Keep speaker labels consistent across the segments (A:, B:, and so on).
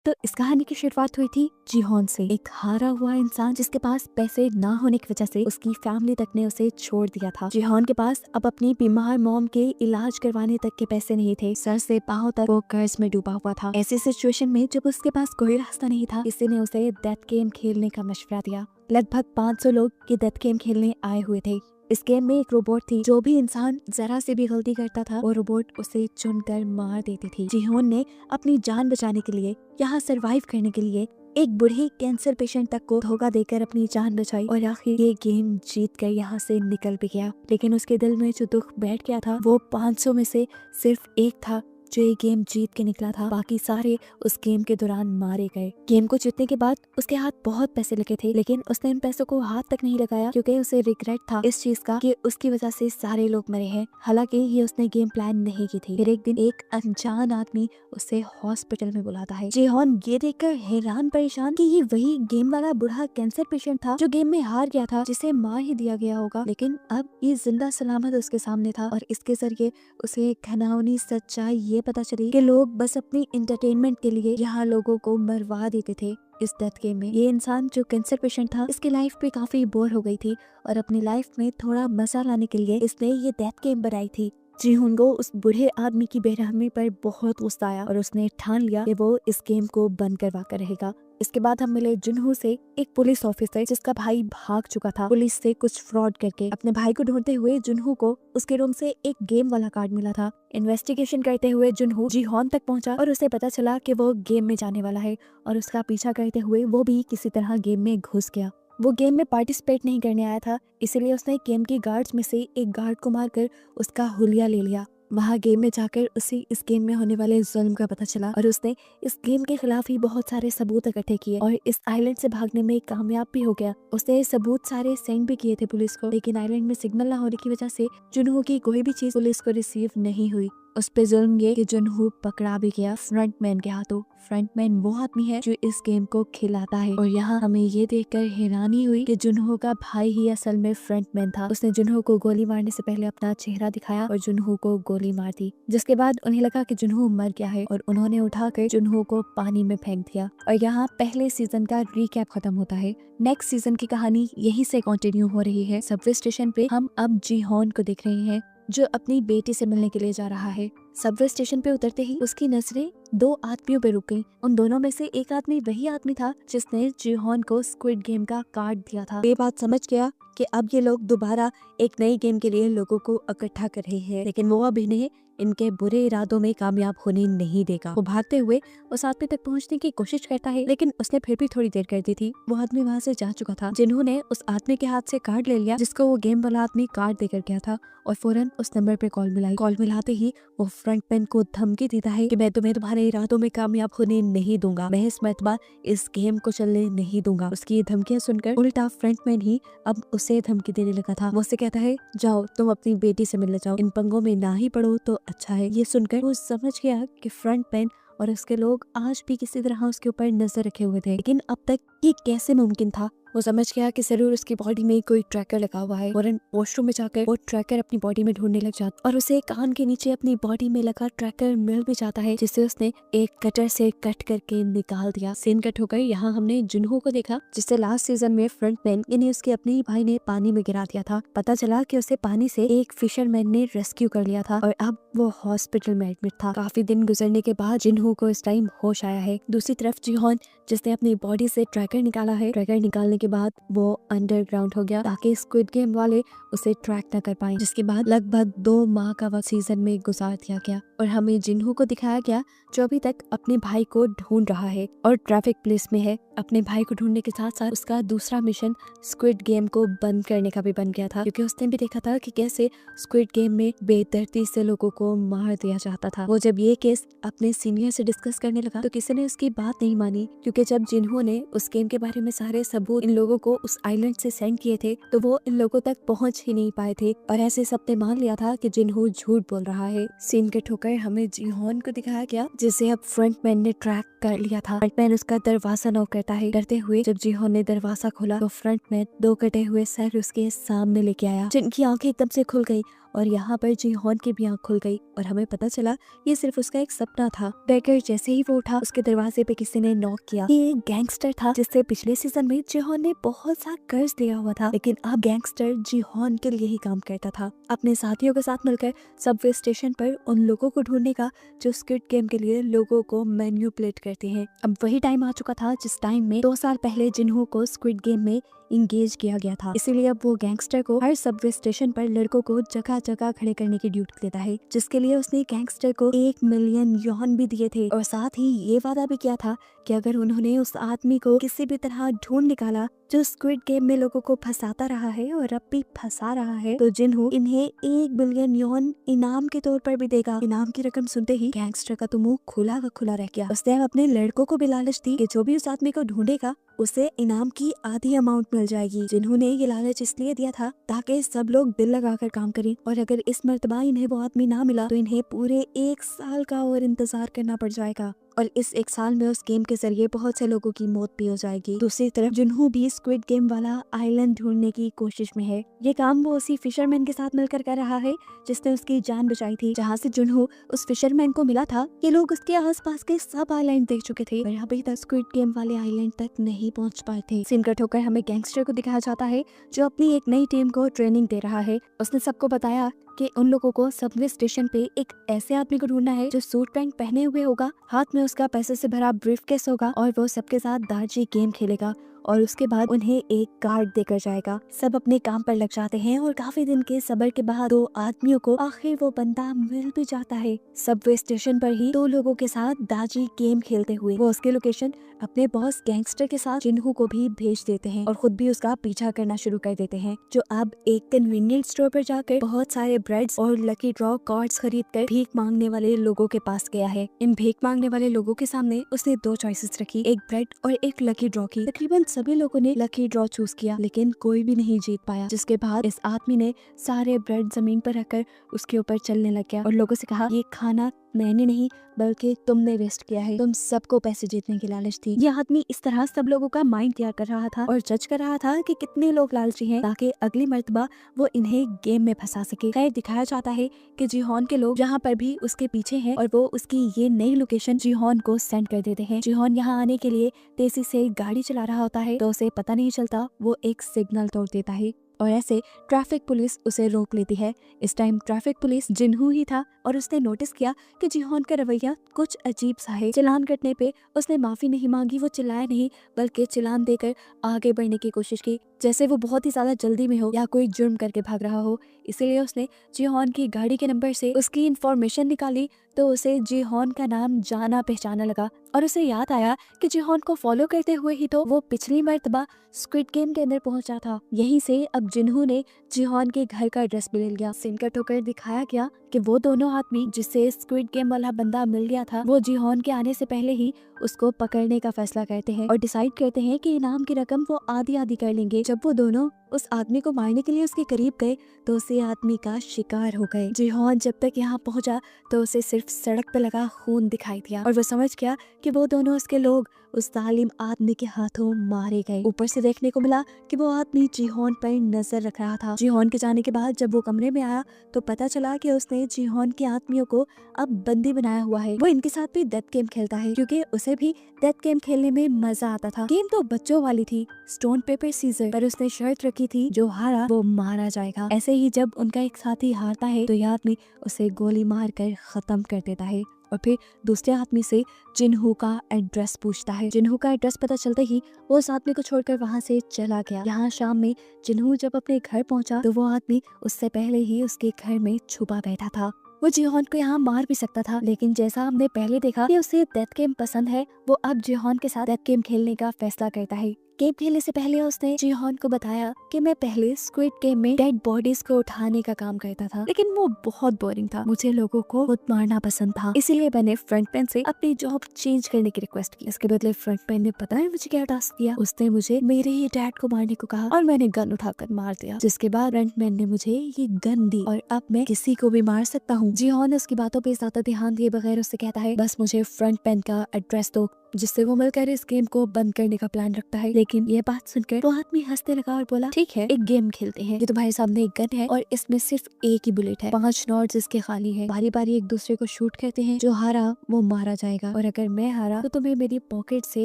A: तो इस कहानी की शुरुआत हुई थी जीहोन से, एक हारा हुआ इंसान जिसके पास पैसे ना होने की वजह से उसकी फैमिली तक ने उसे छोड़ दिया था। जीहोन के पास अब अपनी बीमार मॉम के इलाज करवाने तक के पैसे नहीं थे। सर से पांव तक वो कर्ज में डूबा हुआ था। ऐसी सिचुएशन में जब उसके पास कोई रास्ता नहीं था, किसी ने उसे डेथ गेम खेलने का मशवरा दिया। लगभग 500 लोग ये डेथ गेम खेलने आए हुए थे। इस गेम में एक रोबोट थी, जो भी इंसान जरा से भी गलती करता था वो रोबोट उसे चुनकर मार देती थी। जीहोन ने अपनी जान बचाने के लिए, यहाँ सरवाइव करने के लिए एक बूढ़ी कैंसर पेशेंट तक को धोखा देकर अपनी जान बचाई और आखिर ये गेम जीत कर यहाँ से निकल भी गया। लेकिन उसके दिल में जो दुख बैठ गया था वो 500 में से सिर्फ एक था जो ये गेम जीत के निकला था। बाकी सारे उस गेम के दौरान मारे गए। गेम को जीतने के बाद उसके हाथ बहुत पैसे लगे थे, लेकिन उसने इन पैसों को हाथ तक नहीं लगाया क्योंकि उसे रिग्रेट था इस चीज का कि उसकी वजह से सारे लोग मरे हैं। हालांकि ये उसने गेम प्लान नहीं की थी। फिर एक दिन एक अनजान आदमी उसे हॉस्पिटल में बुलाता है। जीहोन ये देखकर हैरान परेशान कि ये वही गेम वाला बूढ़ा कैंसर पेशेंट था जो गेम में हार गया था, जिसे मार ही दिया गया होगा। लेकिन अब ये जिंदा सलामत उसके सामने था और इसके जरिए उसे घिनौनी सच्चाई ये पता चली कि लोग बस अपनी एंटरटेनमेंट के लिए यहाँ लोगों को मरवा देते थे। इस डेथ गेम में ये इंसान जो कैंसर पेशेंट था, इसकी लाइफ भी काफी बोर हो गई थी और अपनी लाइफ में थोड़ा मजा लाने के लिए इसने ये डेथ गेम बनाई थी। जीहोन को उस बूढ़े आदमी की बेरहमी पर बहुत गुस्सा आया और उसने ठान लिया कि वो इस गेम को बंद करवा कर रहेगा। इसके बाद हम मिले जुनहो से, एक पुलिस ऑफिसर जिसका भाई भाग चुका था पुलिस से कुछ फ्रॉड करके। अपने भाई को ढूंढते हुए जुनहो को उसके रूम से एक गेम वाला कार्ड मिला था। इन्वेस्टिगेशन करते हुए जुनहो जीहोन तक पहुंचा और उसे पता चला कि वो गेम में जाने वाला है और उसका पीछा करते हुए वो भी किसी तरह गेम में घुस गया। वो गेम में पार्टिसिपेट नहीं करने आया था, इसीलिए उसने गेम के गार्ड्स में से एक गार्ड को मारकर उसका हुलिया ले लिया। वहाँ गेम में जाकर उसे इस गेम में होने वाले जुल्म का पता चला और उसने इस गेम के खिलाफ ही बहुत सारे सबूत इकट्ठे किए और इस आइलैंड से भागने में कामयाब भी हो गया। उसने सबूत सारे सेंड भी किए थे पुलिस को, लेकिन आइलैंड में सिग्नल ना होने की वजह से जुनहो की कोई भी चीज पुलिस को रिसीव नहीं हुई। उस पे जुल्म ये कि जुनहो पकड़ा भी गया फ्रंटमैन के हाथों। फ्रंटमैन वो आदमी है जो इस गेम को खिलाता है और यहाँ हमें ये देखकर हैरानी हुई कि जुनहो का भाई ही असल में फ्रंटमैन था। उसने जुनहो को गोली मारने से पहले अपना चेहरा दिखाया और जुनहो को गोली मार दी, जिसके बाद उन्हें लगा कि जुनहो मर गया है और उन्होंने उठाकर जुनहो को पानी में फेंक दिया। और यहाँ पहले सीजन का रिकैप खत्म होता है। नेक्स्ट सीजन की कहानी यहीं से कंटिन्यू हो रही है। सबवे स्टेशन पे हम अब जीहोन को देख रहे हैं जो अपनी बेटी से मिलने के लिए जा रहा है। सबवे स्टेशन पे उतरते ही उसकी नजरें दो आदमियों पे रुक गईं। उन दोनों में से एक आदमी वही आदमी था जिसने जीहोन को स्क्विड गेम का कार्ड दिया था। ये बात समझ गया कि अब ये लोग दोबारा एक नई गेम के लिए लोगों को इकट्ठा कर रहे हैं, लेकिन वो अब इन्हें इनके बुरे इरादों में कामयाब होने नहीं देगा। वो भागते हुए उस आदमी तक पहुंचने की कोशिश करता है, लेकिन उसने फिर भी थोड़ी देर कर दी थी। वो आदमी वहाँ से जा चुका था। जिन्होंने उस आदमी के हाथ से कार्ड ले लिया जिसको वो गेम वाला आदमी कार्ड देकर गया था और फौरन उस नंबर पे कॉल मिलाई। कॉल मिलाते ही वो फ्रंटमैन को धमकी देता है कि मैं तुम्हें तुम्हारे इरादों में कामयाब होने नहीं दूंगा, मैं इस मरतबा इस गेम को चलने नहीं दूंगा। उसकी ये धमकियां सुनकर उल्टा फ्रंटमैन ही अब उसे धमकी देने लगा था। वो उससे कहता है जाओ तुम अपनी बेटी से मिलने जाओ, इन पंगों में ना ही पड़ो तो अच्छा है। ये सुनकर वो समझ गया कि फ्रंटमैन और उसके लोग आज भी किसी तरह उसके ऊपर नजर रखे हुए थे, लेकिन अब तक ये कैसे मुमकिन था। वो समझ गया कि जरूर उसकी बॉडी में कोई ट्रैकर लगा हुआ है। फौरन वॉशरूम में जाकर वो ट्रैकर अपनी बॉडी में ढूंढने लग जाता और उसे कान के नीचे अपनी बॉडी में लगा ट्रैकर मिल भी जाता है, जिसे उसने एक कटर से कट करके निकाल दिया। सीन कट होकर यहाँ हमने जुनहो को देखा जिससे लास्ट सीजन में फ्रंटमैन यानी उसके अपने भाई ने पानी में गिरा दिया था। पता चला कि उसे पानी से एक फिशरमैन ने रेस्क्यू कर लिया था और अब वो हॉस्पिटल में एडमिट था। काफी दिन गुजरने के बाद जुनहो को इस टाइम होश आया है। दूसरी तरफ जीहोन जिसने अपनी बॉडी से ट्रैकर निकाला है, ट्रैकर निकालने के बाद वो अंडरग्राउंड हो गया ताकि स्क्विड गेम वाले उसे ट्रैक न कर पाए, जिसके बाद लगभग 2 माह का वक्त सीजन में गुजार दिया गया और हमें जिन्हो को दिखाया गया जो अभी तक अपने भाई को ढूंढ रहा है और ट्रैफिक पुलिस में है। अपने भाई को ढूंढने के साथ साथ उसका दूसरा मिशन स्क्विड गेम को बंद करने का भी बन गया था, क्योंकि उसने भी देखा था कि कैसे स्क्विड गेम में बेदर्दी से लोगों को मार दिया जाता था। वो जब ये केस अपने सीनियर से डिस्कस करने लगा तो किसी ने उसकी बात नहीं मानी, क्योंकि जब जिन्हो ने उस गेम के बारे में सारे सबूत इन लोगों को उस आइलैंड से सेंड किए थे तो वो इन लोगों तक पहुंच ही नहीं पाए थे और ऐसे सबने मान लिया था कि जिन्हो झूठ बोल रहा है। सीन कट होकर हमें जीहोन को दिखाया गया जिसे अब फ्रंटमैन ने ट्रैक कर लिया था। फ्रंटमैन उसका दरवाजा नॉक करता है। करते हुए जब जीहोन ने दरवाजा खोला तो फ्रंटमैन 2 कटे हुए सर उसके सामने लेके आया, जिनकी आंखें एकदम से खुल गई और यहाँ पर जीहॉन की भी आंख खुल गई और हमें पता चला ये सिर्फ उसका एक सपना था। बेकर जैसे ही वो उठा, उसके दरवाजे पे किसी ने नॉक किया। ये एक गैंगस्टर था जिससे पिछले सीजन में जीहॉन ने बहुत सा कर्ज लिया हुआ था, लेकिन अब गैंगस्टर जीहॉन के लिए ही काम करता था। अपने साथियों के साथ मिलकर सबवे स्टेशन पर उन लोगों को ढूंढने का जो स्क्विड गेम के लिए लोगों को मैन्युपुलेट करते हैं। अब वही टाइम आ चुका था जिस टाइम में 2 साल पहले जिन्हों को स्क्विड गेम में इंगेज किया गया था। इसीलिए अब वो गैंगस्टर को हर सबवे स्टेशन पर लड़कों को जगह जगह खड़े करने की ड्यूटी देता है, जिसके लिए उसने गैंगस्टर को 1 मिलियन यौन भी दिए थे और साथ ही ये वादा भी किया था कि अगर उन्होंने उस आदमी को किसी भी तरह ढूंढ निकाला जो स्क्विड गेम में लोगों को फंसाता रहा है और अब भी फंसा रहा है, तो जिन्हों इन्हें 1 बिलियन यौन इनाम के तौर पर भी देगा। इनाम की रकम सुनते ही गैंगस्टर का तो मुंह खुला का खुला रह गया। उसने अपने लड़कों को भी लालच दी कि जो भी उस आदमी को ढूंढेगा उसे इनाम की आधी अमाउंट मिल जाएगी। जिन्होंने ये लालच इसलिए दिया था ताकि सब लोग दिल लगाकर काम करें और अगर इस मर्तबा इन्हें वो आदमी ना मिला तो इन्हें पूरे 1 साल का और इंतजार करना पड़ जाएगा और इस 1 साल में उस गेम के जरिए बहुत से लोगों की मौत भी हो जाएगी। दूसरी तरफ जिन्हों भी स्क्विड गेम वाला आइलैंड ढूंढने की कोशिश में है। ये काम वो उसी फिशरमैन के साथ मिलकर कर रहा है जिसने उसकी जान बचाई थी। जहाँ से जिन्हों उस फिशरमैन को मिला था, ये लोग उसके आसपास के सब आइलैंड देख चुके थे और अभी तक स्क्विड गेम वाले आइलैंड तक नहीं पहुँच पाए थे। सीन कट होकर हमें गैंगस्टर को दिखाया जाता है जो अपनी एक नई टीम को ट्रेनिंग दे रहा है। उसने सबको बताया कि उन लोगों को सबवे स्टेशन पे एक ऐसे आदमी को ढूंढना है जो सूट पैंट पहने हुए होगा, हाथ में उसका पैसे से भरा ब्रीफकेस होगा और वो सबके साथ दार्जी गेम खेलेगा और उसके बाद उन्हें एक कार्ड देकर जाएगा। सब अपने काम पर लग जाते हैं और काफी दिन के सब्र के बाद 2 आदमियों को आखिर वो बंदा मिल भी जाता है। सबवे स्टेशन पर ही 2 लोगों के साथ दार्जी गेम खेलते हुए वो उसकी लोकेशन अपने बॉस गैंगस्टर के साथ जिन्हों को भी भेज देते हैं और खुद भी उसका पीछा करना शुरू कर देते हैं, जो अब एक कन्वीनियंट स्टोर पर जाकर बहुत सारे ब्रेड्स और लकी ड्रॉ कार्ड्स खरीद कर भीख मांगने वाले लोगों के पास गया है। इन भीख मांगने वाले लोगों के सामने उसने 2 चॉइसेस रखी, एक ब्रेड और एक लकी ड्रॉ की। तकरीबन सभी लोगों ने लकी ड्रॉ चूज किया लेकिन कोई भी नहीं जीत पाया, जिसके बाद इस आदमी ने सारे ब्रेड जमीन पर रखकर उसके ऊपर चलने लग गया और लोगों से कहा, ये खाना मैंने नहीं बल्कि तुमने वेस्ट किया है, तुम सबको पैसे जीतने की लालच थी। यह आदमी इस तरह सब लोगों का माइंड तैयार कर रहा था और जज कर रहा था कि कितने लोग लालची हैं ताकि अगली मर्तबा वो इन्हें गेम में फंसा सके। खैर दिखाया जाता है कि जीहॉन के लोग जहाँ पर भी उसके पीछे हैं और वो उसकी ये नई लोकेशन जीहॉन को सेंड कर देते हैं। जीहॉन यहाँ आने के लिए तेजी से गाड़ी चला रहा होता है तो उसे पता नहीं चलता वो एक सिग्नल तोड़ देता है और ऐसे ट्रैफिक पुलिस उसे रोक लेती है। इस टाइम ट्रैफिक पुलिस जिन्हों ही था और उसने नोटिस किया कि जीहॉन का रवैया कुछ अजीब सा है। चालान कटने पे उसने माफी नहीं मांगी, वो चिल्लाया नहीं बल्कि चालान देकर आगे बढ़ने की कोशिश की जैसे वो बहुत ही ज्यादा जल्दी में हो या कोई जुर्म करके भाग रहा हो। इसीलिए उसने जीहॉन की गाड़ी के नंबर से उसकी इंफॉर्मेशन निकाली तो उसे जीहॉन का नाम जाना पहचाना लगा और उसे याद आया कि जीहॉन को फॉलो करते हुए ही तो वो पिछली मर्तबा स्क्विड गेम के अंदर पहुंचा था। यहीं से अब जिन्हों ने जीहॉन के घर का एड्रेस भी ले लिया। सीन कट होकर दिखाया गया कि वो दोनों आदमी जिससे स्क्विड गेम वाला बंदा मिल गया था वो जीहॉन के आने से पहले ही उसको पकड़ने का फैसला करते हैं और डिसाइड करते हैं कि इनाम की रकम वो आधी आधी कर लेंगे। जब वो दोनों उस आदमी को मारने के लिए उसके करीब गए तो उसे आदमी का शिकार हो गए। जीहॉन जब तक यहाँ पहुंचा तो उसे सिर्फ सड़क पे लगा खून दिखाई दिया और वो समझ गया कि वो दोनों उसके लोग उस जालिम आदमी के हाथों मारे गए। ऊपर से देखने को मिला कि वो आदमी जीहॉन पर नजर रख रहा था। जीहॉन के जाने के बाद जब वो कमरे में आया तो पता चला कि उसने जीहॉन के आदमियों को अब बंदी बनाया हुआ है। वो इनके साथ भी डेथ गेम खेलता है क्योंकि उसे भी डेथ गेम खेलने में मजा आता था। गेम तो बच्चों वाली थी, स्टोन पेपर सीजर, पर उसने शर्त रखी थी जो हारा वो मारा जाएगा। ऐसे ही जब उनका एक साथी हारता है तो यह आदमी उसे गोली मार कर खत्म कर देता है और फिर दूसरे आदमी से जिन्हों का एड्रेस पूछता है। जिन्हों का एड्रेस पता चलते ही वो उस आदमी को छोड़कर वहाँ से चला गया। यहाँ शाम में जिन्हों जब अपने घर पहुँचा तो वो आदमी उससे पहले ही उसके घर में छुपा बैठा था। वो जीहॉन को यहाँ मार भी सकता था लेकिन जैसा हमने पहले देखा कि उसे डेथ गेम पसंद है, वो अब जीहॉन के साथ डेथ गेम खेलने का फैसला करता है। गेम खेलने से पहले उसने जीहॉन को बताया कि मैं पहले स्क्विड गेम में डेड बॉडीज को उठाने का काम करता था लेकिन वो बहुत बोरिंग था, मुझे लोगों को खुद मारना पसंद था, इसीलिए मैंने फ्रंटमैन से अपनी जॉब चेंज करने की रिक्वेस्ट की। इसके बदले फ्रंटमैन ने पता है मुझे क्या टास्क दिया, उसने मुझे मेरे ही डैड को मारने को कहा और मैंने गन उठाकर मार दिया, जिसके बाद फ्रंटमैन ने मुझे ये गन दी और अब मैं किसी को भी मार सकता हूँ। जीहॉन उसकी बातों पे ज्यादा ध्यान दिए बगैर उससे कहता है बस मुझे फ्रंटमैन का एड्रेस दो, जिससे वो मिलकर इस गेम को बंद करने का प्लान रखता है। लेकिन लेकिन ये बात सुनकर वो आदमी हंसने लगा और बोला, ठीक है, एक गेम खेलते हैं। ये तुम्हारे सामने एक गन है और इसमें सिर्फ एक ही बुलेट है, 5 नॉट्स इसके खाली है। बारी बारी एक दूसरे को शूट करते हैं, जो हारा वो मारा जाएगा और अगर मैं हारा तो तुम्हें मेरी पॉकेट से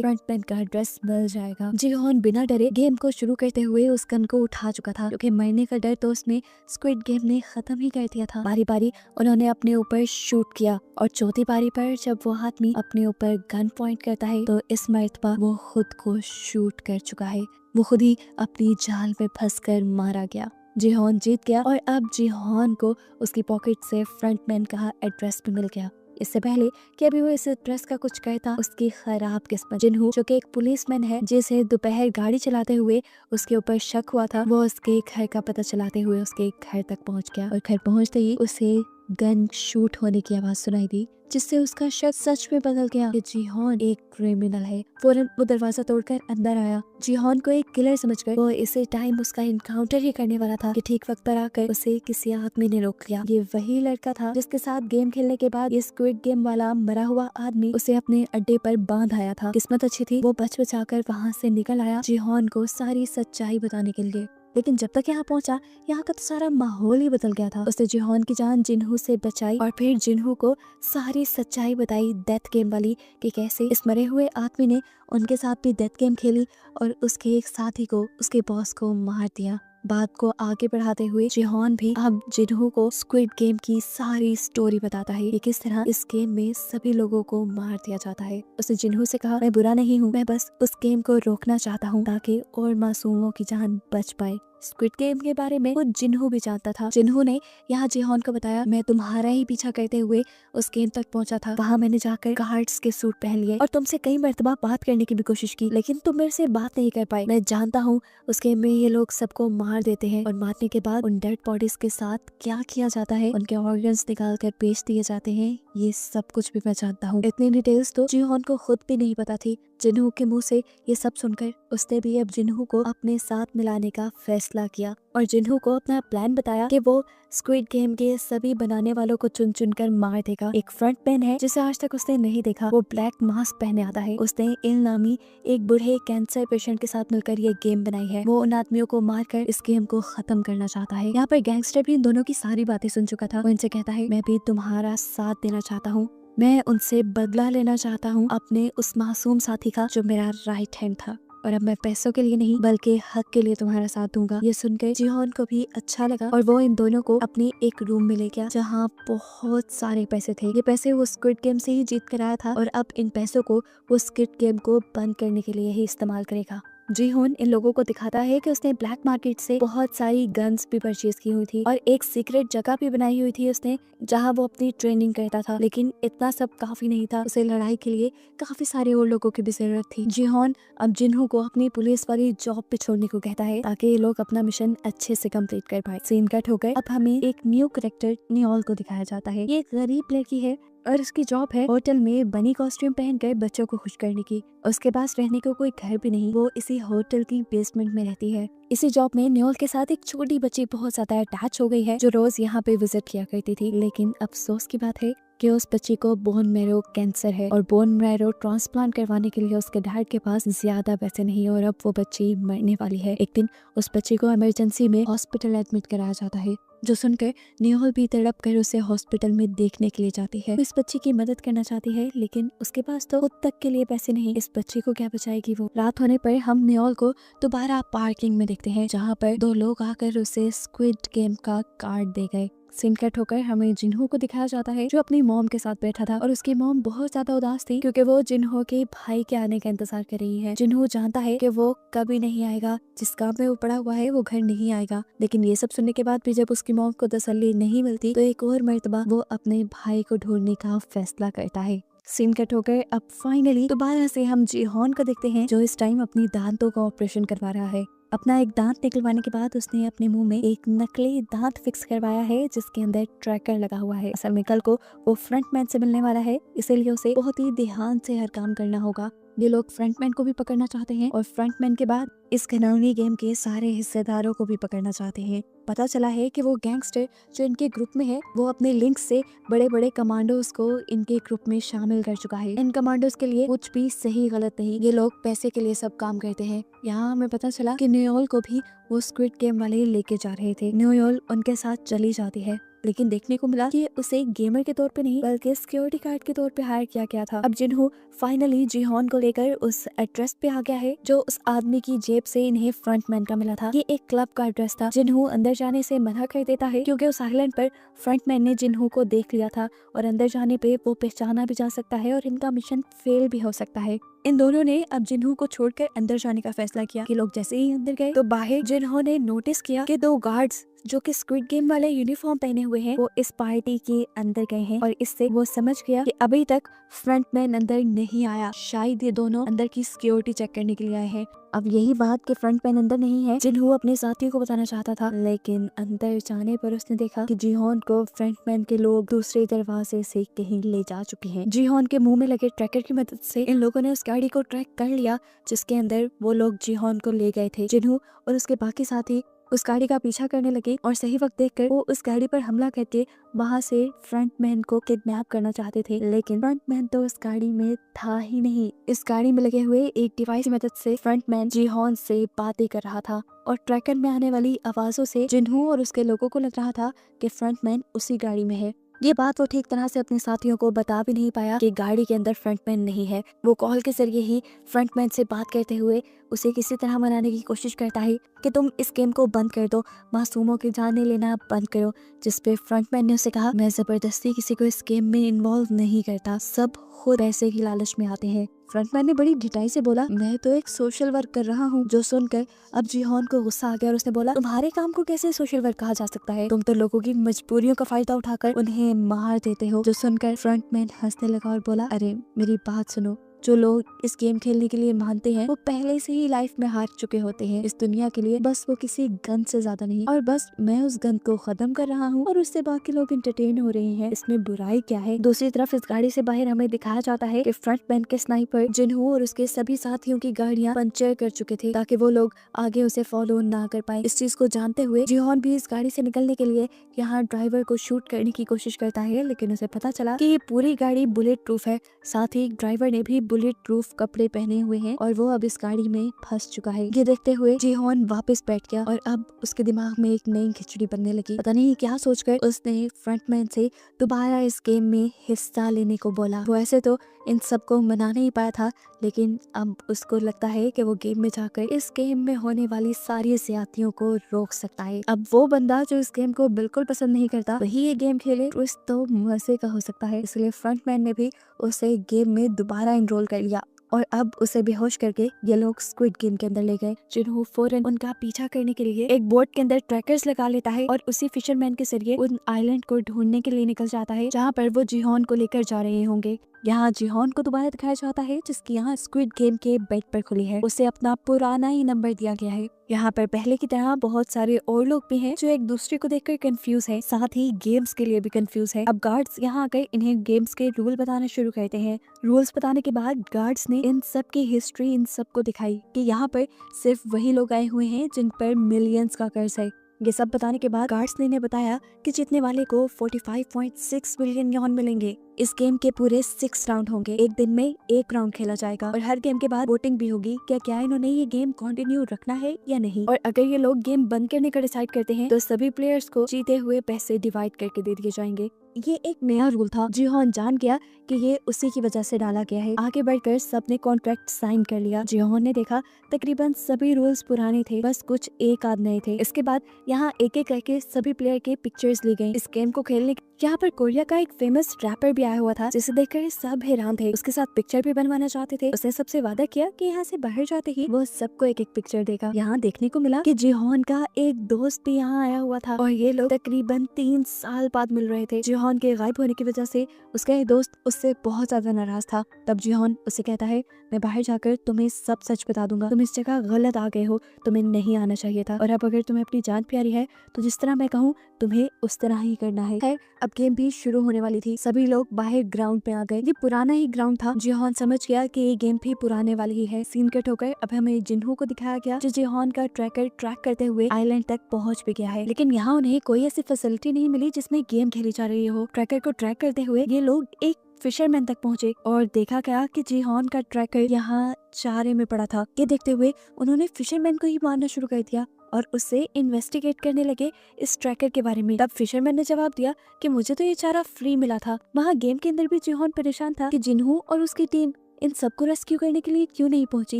A: फ्रंटमैन का ड्रेस मिल जाएगा। जिहोन बिना डरे गेम को शुरू करते हुए उस गन को उठा चुका था, क्योंकि मरने का डर तो उसने स्क्विड गेम ने खत्म ही कर दिया था। बारी बारी उन्होंने अपने ऊपर शूट किया और चौथी बारी पर जब वो आदमी अपने ऊपर गन पॉइंट करता है तो इस मर्तबा वो खुद को शूट कर चुका है। वो खुद ही अपनी जाल में फंसकर मारा गया। जिहोन जीत गया और अब जिहोन को उसकी पॉकेट से फ्रंटमैन का एड्रेस भी मिल गया। इससे पहले कि अभी वो इस एड्रेस का कुछ कहता, उसकी खराब किस्मत जिन्हू जो कि एक पुलिसमैन है जिसे दोपहर गाड़ी चलाते हुए उसके ऊपर शक हुआ था, वो उसके घर का पता चलाते हुए उसके घर तक पहुंच गया और घर पहुंचते ही उसे गन शूट होने की आवाज सुनाई दी, जिससे उसका शक सच में बदल गया कि जिहोन एक क्रिमिनल है। फौरन वो दरवाजा तोड़कर अंदर आया। जिहोन को एक किलर समझकर वो इसे टाइम उसका इनकाउंटर ही करने वाला था कि ठीक वक्त पर आकर उसे किसी आदमी ने रोक लिया। ये वही लड़का था जिसके साथ गेम खेलने के बाद ये स्क्विड गेम वाला मरा हुआ आदमी उसे अपने अड्डे पर बांध आया था। किस्मत अच्छी थी, वो बच बचाकर वहाँ से निकल आया जिहोन को सारी सच्चाई बताने के लिए। लेकिन जब तक यहाँ पहुंचा, यहाँ का तो सारा माहौल ही बदल गया था। उसने जिहोन की जान जिन्हू से बचाई और फिर जिन्हू को सारी सच्चाई बताई डेथ गेम वाली, कि कैसे इस मरे हुए आदमी ने उनके साथ भी डेथ गेम खेली और उसके एक साथी को, उसके बॉस को मार दिया। बात को आगे बढ़ाते हुए जिहोन भी अब जिन्हू को स्क्विड गेम की सारी स्टोरी बताता है कि किस तरह इस गेम में सभी लोगों को मार दिया जाता है। उसने जिन्हू से कहा, मैं बुरा नहीं हूँ, मैं बस उस गेम को रोकना चाहता हूँ ताकि और मासूमों की जान बच पाए। स्क्विड गेम के बारे में वो जिन्हू भी जानता था। जिन्हू ने यहाँ जिहोन को बताया, मैं तुम्हारा ही पीछा करते हुए उस गेम तक पहुंचा था। वहाँ मैंने जाकर गार्ड्स के सूट पहन लिए और तुमसे कई मर्तबा बात करने की भी कोशिश की, लेकिन तुम मेरे से बात नहीं कर पाए। मैं जानता हूँ उस गेम में ये लोग सबको मार देते हैं और मारने के बाद उन डेड बॉडीज के साथ क्या किया जाता है, उनके ऑर्गन्स निकाल कर बेच दिए जाते हैं, ये सब कुछ भी मैं जानता हूँ। इतनी डिटेल्स तो जिहोन को खुद भी नहीं पता थी। जिन्हू के मुंह से ये सब सुनकर उसने भी अब जिन्हू को अपने साथ मिलाने का फैसला किया और जिन्हू को अपना प्लान बताया कि वो स्क्विड गेम के सभी बनाने वालों को चुन चुन कर मार देगा। एक फ्रंटमैन है जिसे आज तक उसने नहीं देखा, वो ब्लैक मास्क पहने आता है। उसने इल नामी एक बूढ़े कैंसर पेशेंट के साथ मिलकर ये गेम बनाई है। वो उन आदमियों को मारकर इस गेम को खत्म करना चाहता है। यहाँ पर गैंगस्टर भी इन दोनों की सारी बातें सुन चुका था। वो इनसे कहता है, मैं भी तुम्हारा साथ देना चाहता हूँ, मैं उनसे बदला लेना चाहता हूँ अपने उस मासूम साथी का जो मेरा राइट हैंड था, और अब मैं पैसों के लिए नहीं बल्कि हक के लिए तुम्हारा साथ दूंगा। ये सुनकर जिहोन को भी अच्छा लगा और वो इन दोनों को अपनी एक रूम में ले गया जहाँ बहुत सारे पैसे थे। ये पैसे वो स्क्विड गेम से ही जीत कर आया था और अब इन पैसों को वो स्क्विड गेम को बंद करने के लिए ही इस्तेमाल करेगा। जिहोन इन लोगों को दिखाता है कि उसने ब्लैक मार्केट से बहुत सारी गन्स भी परचेज की हुई थी और एक सीक्रेट जगह भी बनाई हुई थी उसने, जहां वो अपनी ट्रेनिंग करता था। लेकिन इतना सब काफी नहीं था, उसे लड़ाई के लिए काफी सारे और लोगों की भी जरूरत थी। जिहोन अब जिन्हू को अपनी पुलिस वाली जॉब पे छोड़ने को कहता है ताकि ये लोग अपना मिशन अच्छे से कंप्लीट कर पाए। सीन कट हो गए। अब हमें एक न्यू कैरेक्टर नियोल को दिखाया जाता है। ये एक गरीब लड़की है और उसकी जॉब है होटल में बनी कॉस्ट्यूम पहनकर बच्चों को खुश करने की। उसके पास रहने को कोई घर भी नहीं, वो इसी होटल की बेसमेंट में रहती है। इसी जॉब में न्योल के साथ एक छोटी बच्ची बहुत ज्यादा अटैच हो गई है जो रोज यहाँ पे विजिट किया करती थी। लेकिन अफसोस की बात है कि उस बच्ची को बोन मैरो कैंसर है और बोन मैरो ट्रांसप्लांट करवाने के लिए उसके डैड के पास ज्यादा पैसे नहीं और अब वो बच्ची मरने वाली है। एक दिन उस बच्ची को इमरजेंसी में हॉस्पिटल एडमिट कराया जाता है, जो सुनकर नियोल भी तड़प कर उसे हॉस्पिटल में देखने के लिए जाती है। वो इस बच्ची की मदद करना चाहती है लेकिन उसके पास तो खुद तक के लिए पैसे नहीं। इस बच्ची को क्या बचाएगी वो। रात होने पर हम नियोल को दोबारा पार्किंग में देखते हैं जहाँ पर 2 लोग आकर उसे स्क्विड गेम का कार्ड दे गए। सीन कट होकर हमें जिन्हू को दिखाया जाता है जो अपनी मॉम के साथ बैठा था और उसकी मॉम बहुत ज्यादा उदास थी क्योंकि वो जिन्हू के भाई के आने का इंतजार कर रही है। जिन्हू जानता है कि वो कभी नहीं आएगा, जिस काम में वो पड़ा हुआ है वो घर नहीं आएगा। लेकिन ये सब सुनने के बाद भी जब उसकी मॉम को तसल्ली नहीं मिलती तो एक और मर्तबा वो अपने भाई को ढूंढने का फैसला करता है। सीन कट होकर अब फाइनली दोबारा से हम जिहोन को देखते हैं जो इस टाइम अपनी दांतों का ऑपरेशन करवा रहा है। अपना एक दांत निकलवाने के बाद उसने अपने मुंह में एक नकली दांत फिक्स करवाया है जिसके अंदर ट्रैकर लगा हुआ है। असल में कल को वो फ्रंटमैन से मिलने वाला है, इसीलिए उसे बहुत ही ध्यान से हर काम करना होगा। ये लोग फ्रंटमैन को भी पकड़ना चाहते हैं और फ्रंटमैन के बाद इस घिनौनी गेम के सारे हिस्सेदारों को भी पकड़ना चाहते हैं। पता चला है कि वो गैंगस्टर जो इनके ग्रुप में है वो अपने लिंक से बड़े बड़े कमांडोज को इनके ग्रुप में शामिल कर चुका है। इन कमांडोज के लिए कुछ भी सही गलत नहीं, ये लोग पैसे के लिए सब काम करते हैं। यहाँ हमें पता चला कि न्यूयोल को भी वो स्क्विड गेम वाले लेके जा रहे थे। न्यूयोल उनके साथ चली जाती है, लेकिन देखने को मिला कि उसे गेमर के तौर पे नहीं बल्कि सिक्योरिटी गार्ड के तौर पे हायर किया गया था। अब जिन्हों फाइनली जिहोन को लेकर उस एड्रेस पे आ गया है जो उस आदमी की जेब से इन्हें फ्रंटमैन का मिला था। ये एक क्लब का एड्रेस था। जिन्हों अंदर जाने से मना कर देता है क्योंकि उस आइलैंड पर फ्रंटमैन ने जिन्हों को देख लिया था और अंदर जाने पे वो पहचाना भी जा सकता है और इनका मिशन फेल भी हो सकता है। इन दोनों ने अब जिन्हों को छोड़कर अंदर जाने का फैसला किया कि लोग जैसे ही अंदर गए तो बाहर जिन्हों ने नोटिस किया कि 2 गार्ड्स जो कि स्क्विड गेम वाले यूनिफॉर्म पहने हुए हैं वो इस पार्टी के अंदर गए हैं और इससे वो समझ गया कि अभी तक फ्रंटमैन अंदर नहीं आया। शायद ये दोनों अंदर की सिक्योरिटी चेक करने के लिए आए हैं। अब यही बात कि फ्रंटमैन अंदर नहीं है जिन्हों अपने साथियों को बताना चाहता था, लेकिन अंदर जाने पर उसने देखा कि जिहोन को फ्रंटमैन के लोग दूसरे दरवाजे से कहीं ले जा चुके हैं। जिहोन के मुंह में लगे ट्रैकर की मदद से इन लोगों ने उस गाड़ी को ट्रैक कर लिया जिसके अंदर वो लोग जिहोन को ले गए थे। जिन्हों और उसके बाकी साथी उस गाड़ी का पीछा करने लगे और सही वक्त देखकर वो उस गाड़ी पर हमला करके वहां से फ्रंटमैन को किडनैप करना चाहते थे, लेकिन फ्रंटमैन तो उस गाड़ी में था ही नहीं। इस गाड़ी में लगे हुए एक डिवाइस की मदद से फ्रंटमैन जिहोन से बातें कर रहा था और ट्रैकर में आने वाली आवाजों से जिन्हों और उसके लोगों को लग रहा था कि फ्रंटमैन उसी गाड़ी में है। ये बात वो ठीक तरह से अपने साथियों को बता भी नहीं पाया कि गाड़ी के अंदर फ्रंटमैन नहीं है। वो कॉल के जरिए ही फ्रंटमैन से बात करते हुए उसे किसी तरह मनाने की कोशिश करता है कि तुम इस गेम को बंद कर दो, मासूमों की जानें लेना बंद करो। जिस पे फ्रंटमैन ने उसे कहा, मैं जबरदस्ती किसी को इस गेम में इन्वॉल्व नहीं करता, सब खुद पैसे की लालच में आते हैं। फ्रंटमैन ने बड़ी ढिठाई से बोला, मैं तो एक सोशल वर्क कर रहा हूँ। जो सुनकर अब जिहोन को गुस्सा आ गया और उसने बोला, तुम्हारे काम को कैसे सोशल वर्क कहा जा सकता है? तुम तो लोगों की मजबूरियों का फायदा उठाकर उन्हें मार देते हो। जो सुनकर फ्रंटमैन हंसने लगा और बोला, अरे मेरी बात सुनो, जो लोग इस गेम खेलने के लिए मानते हैं वो पहले से ही लाइफ में हार चुके होते हैं इस दुनिया के लिए, बस वो किसी गन से ज्यादा नहीं। और बस मैं उस गन को खत्म कर रहा हूँ और उससे बाकी लोग इंटरटेन हो रहे हैं, इसमें बुराई क्या है? दूसरी तरफ इस गाड़ी से बाहर हमें दिखाया जाता है कि फ्रंटमैन के स्नाइपर जिन्हों और उसके सभी साथियों की गाड़ियां पंचर कर चुके थे ताकि वो लोग आगे उसे फॉलो ना कर पाए। इस चीज को जानते हुए जिहोन भी इस गाड़ी से निकलने के लिए यहाँ ड्राइवर को शूट करने की कोशिश करता है, लेकिन उसे पता चला कि ये पूरी गाड़ी बुलेट प्रूफ है। साथ ही ड्राइवर ने भी बुलेट प्रूफ कपड़े पहने हुए हैं और वो अब इस गाड़ी में फंस चुका है। ये देखते हुए जिहोन वापस बैठ गया और अब उसके दिमाग में एक नई खिचड़ी बनने लगी। पता नहीं क्या सोचकर उसने फ्रंटमैन से दोबारा इस गेम में हिस्सा लेने को बोला। वो ऐसे तो इन सबको मना नहीं पाया था, लेकिन अब उसको लगता है कि वो गेम में जाकर इस गेम में होने वाली सारी ज्यादतियों को रोक सकता है। अब वो बंदा जो इस गेम को बिल्कुल पसंद नहीं करता वही ये गेम खेले तो मजे का हो सकता है। इसलिए फ्रंटमैन ने भी उसे गेम में दोबारा एनरोल कर लिया और अब उसे बेहोश करके ये लोग स्क्विड गेम के अंदर ले गए। जिन्हों फौरन उनका पीछा करने के लिए एक बोट के अंदर ट्रैकर्स लगा लेता है और उसी फिशरमैन के जरिए उन आइलैंड को ढूंढने के लिए निकल जाता है जहाँ पर वो जिहोन को लेकर जा रहे होंगे। यहाँ जिहोन को दोबारा दिखाया जाता है जिसकी यहाँ स्क्विड गेम के बेड पर खुली है। उसे अपना पुराना ही नंबर दिया गया है। यहाँ पर पहले की तरह बहुत सारे और लोग भी हैं जो एक दूसरे को देखकर कंफ्यूज है, साथ ही गेम्स के लिए भी कंफ्यूज है। अब गार्ड्स यहाँ आकर इन्हें गेम्स के रूल बताना शुरू करते हैं। रूल्स बताने के बाद गार्ड्स ने इन सब की हिस्ट्री इन सबको दिखाई कि यहाँ पर सिर्फ वही लोग आए हुए हैं जिन पर मिलियंस का कर्ज है। ये सब बताने के बाद गार्ड्स ने बताया कि जीतने वाले को 45.6 बिलियन यॉन मिलेंगे। इस गेम के पूरे 6 राउंड होंगे। एक दिन में एक राउंड खेला जाएगा और हर गेम के बाद वोटिंग भी होगी क्या इन्होंने ये गेम कंटिन्यू रखना है या नहीं। और अगर ये लोग गेम बंद करने का डिसाइड करते हैं तो सभी प्लेयर्स को जीते हुए पैसे डिवाइड करके दे दिए जाएंगे। ये एक नया रूल था। जिहोन जान गया कि ये उसी की वजह से डाला गया है। आगे बढ़कर सबने कॉन्ट्रैक्ट साइन कर लिया। जिहोन ने देखा तकरीबन सभी रूल्स पुराने थे, बस कुछ एक आध नए थे। इसके बाद यहाँ एक एक करके सभी प्लेयर के पिक्चर्स ली गई। इस गेम को खेलने यहाँ पर कोरिया का एक फेमस रैपर भी आया हुआ था जिसे देखकर सब हैरान थे। उसके साथ पिक्चर भी बनवाना चाहते थे। उसने सबसे वादा किया कि यहाँ से बाहर जाते ही वो सबको एक एक पिक्चर देगा। यहाँ देखने को मिला कि जिहोन का एक दोस्त भी यहाँ आया हुआ था और ये लोग तकरीबन 3 साल बाद मिल रहे थे। जिहोन जिहोन के गायब होने की वजह से उसका एक दोस्त उससे बहुत ज्यादा नाराज था। तब जिहोन उसे कहता है, मैं बाहर जाकर तुम्हें सब सच बता दूंगा, तुम इस जगह गलत आ गए हो, तुम्हें नहीं आना चाहिए था, और अब अगर तुम्हें अपनी जान प्यारी है तो जिस तरह मैं कहूँ तुम्हें उस तरह ही करना है। खैर अब गेम भी शुरू होने वाली थी, सभी लोग बाहर ग्राउंड पे आ गए। ये पुराना ही ग्राउंड था। जिहोन समझ गया कि ये गेम भी पुराने वाली ही है। सीन कट होकर अब हमें जिन्हो को दिखाया गया जो जिहोन का ट्रैकर ट्रैक करते हुए आइलैंड तक पहुंच भी गया है, लेकिन यहाँ उन्हें कोई ऐसी फैसिलिटी नहीं मिली जिसमें गेम खेली जा रही हो। ट्रैकर को ट्रैक करते हुए ये लोग एक फिशरमैन तक पहुंचे और देखा गया कि जिहोन का ट्रैकर यहाँ चारे में पड़ा था। ये देखते हुए उन्होंने फिशरमैन को ही मारना शुरू कर दिया और उससे इन्वेस्टिगेट करने लगे इस ट्रैकर के बारे में। तब फिशरमैन ने जवाब दिया कि मुझे तो ये चारा फ्री मिला था। वहाँ गेम के अंदर भी जिहोन परेशान था कि जिन्हो और उसकी टीम इन सबको रेस्क्यू करने के लिए क्यों नहीं पहुंची,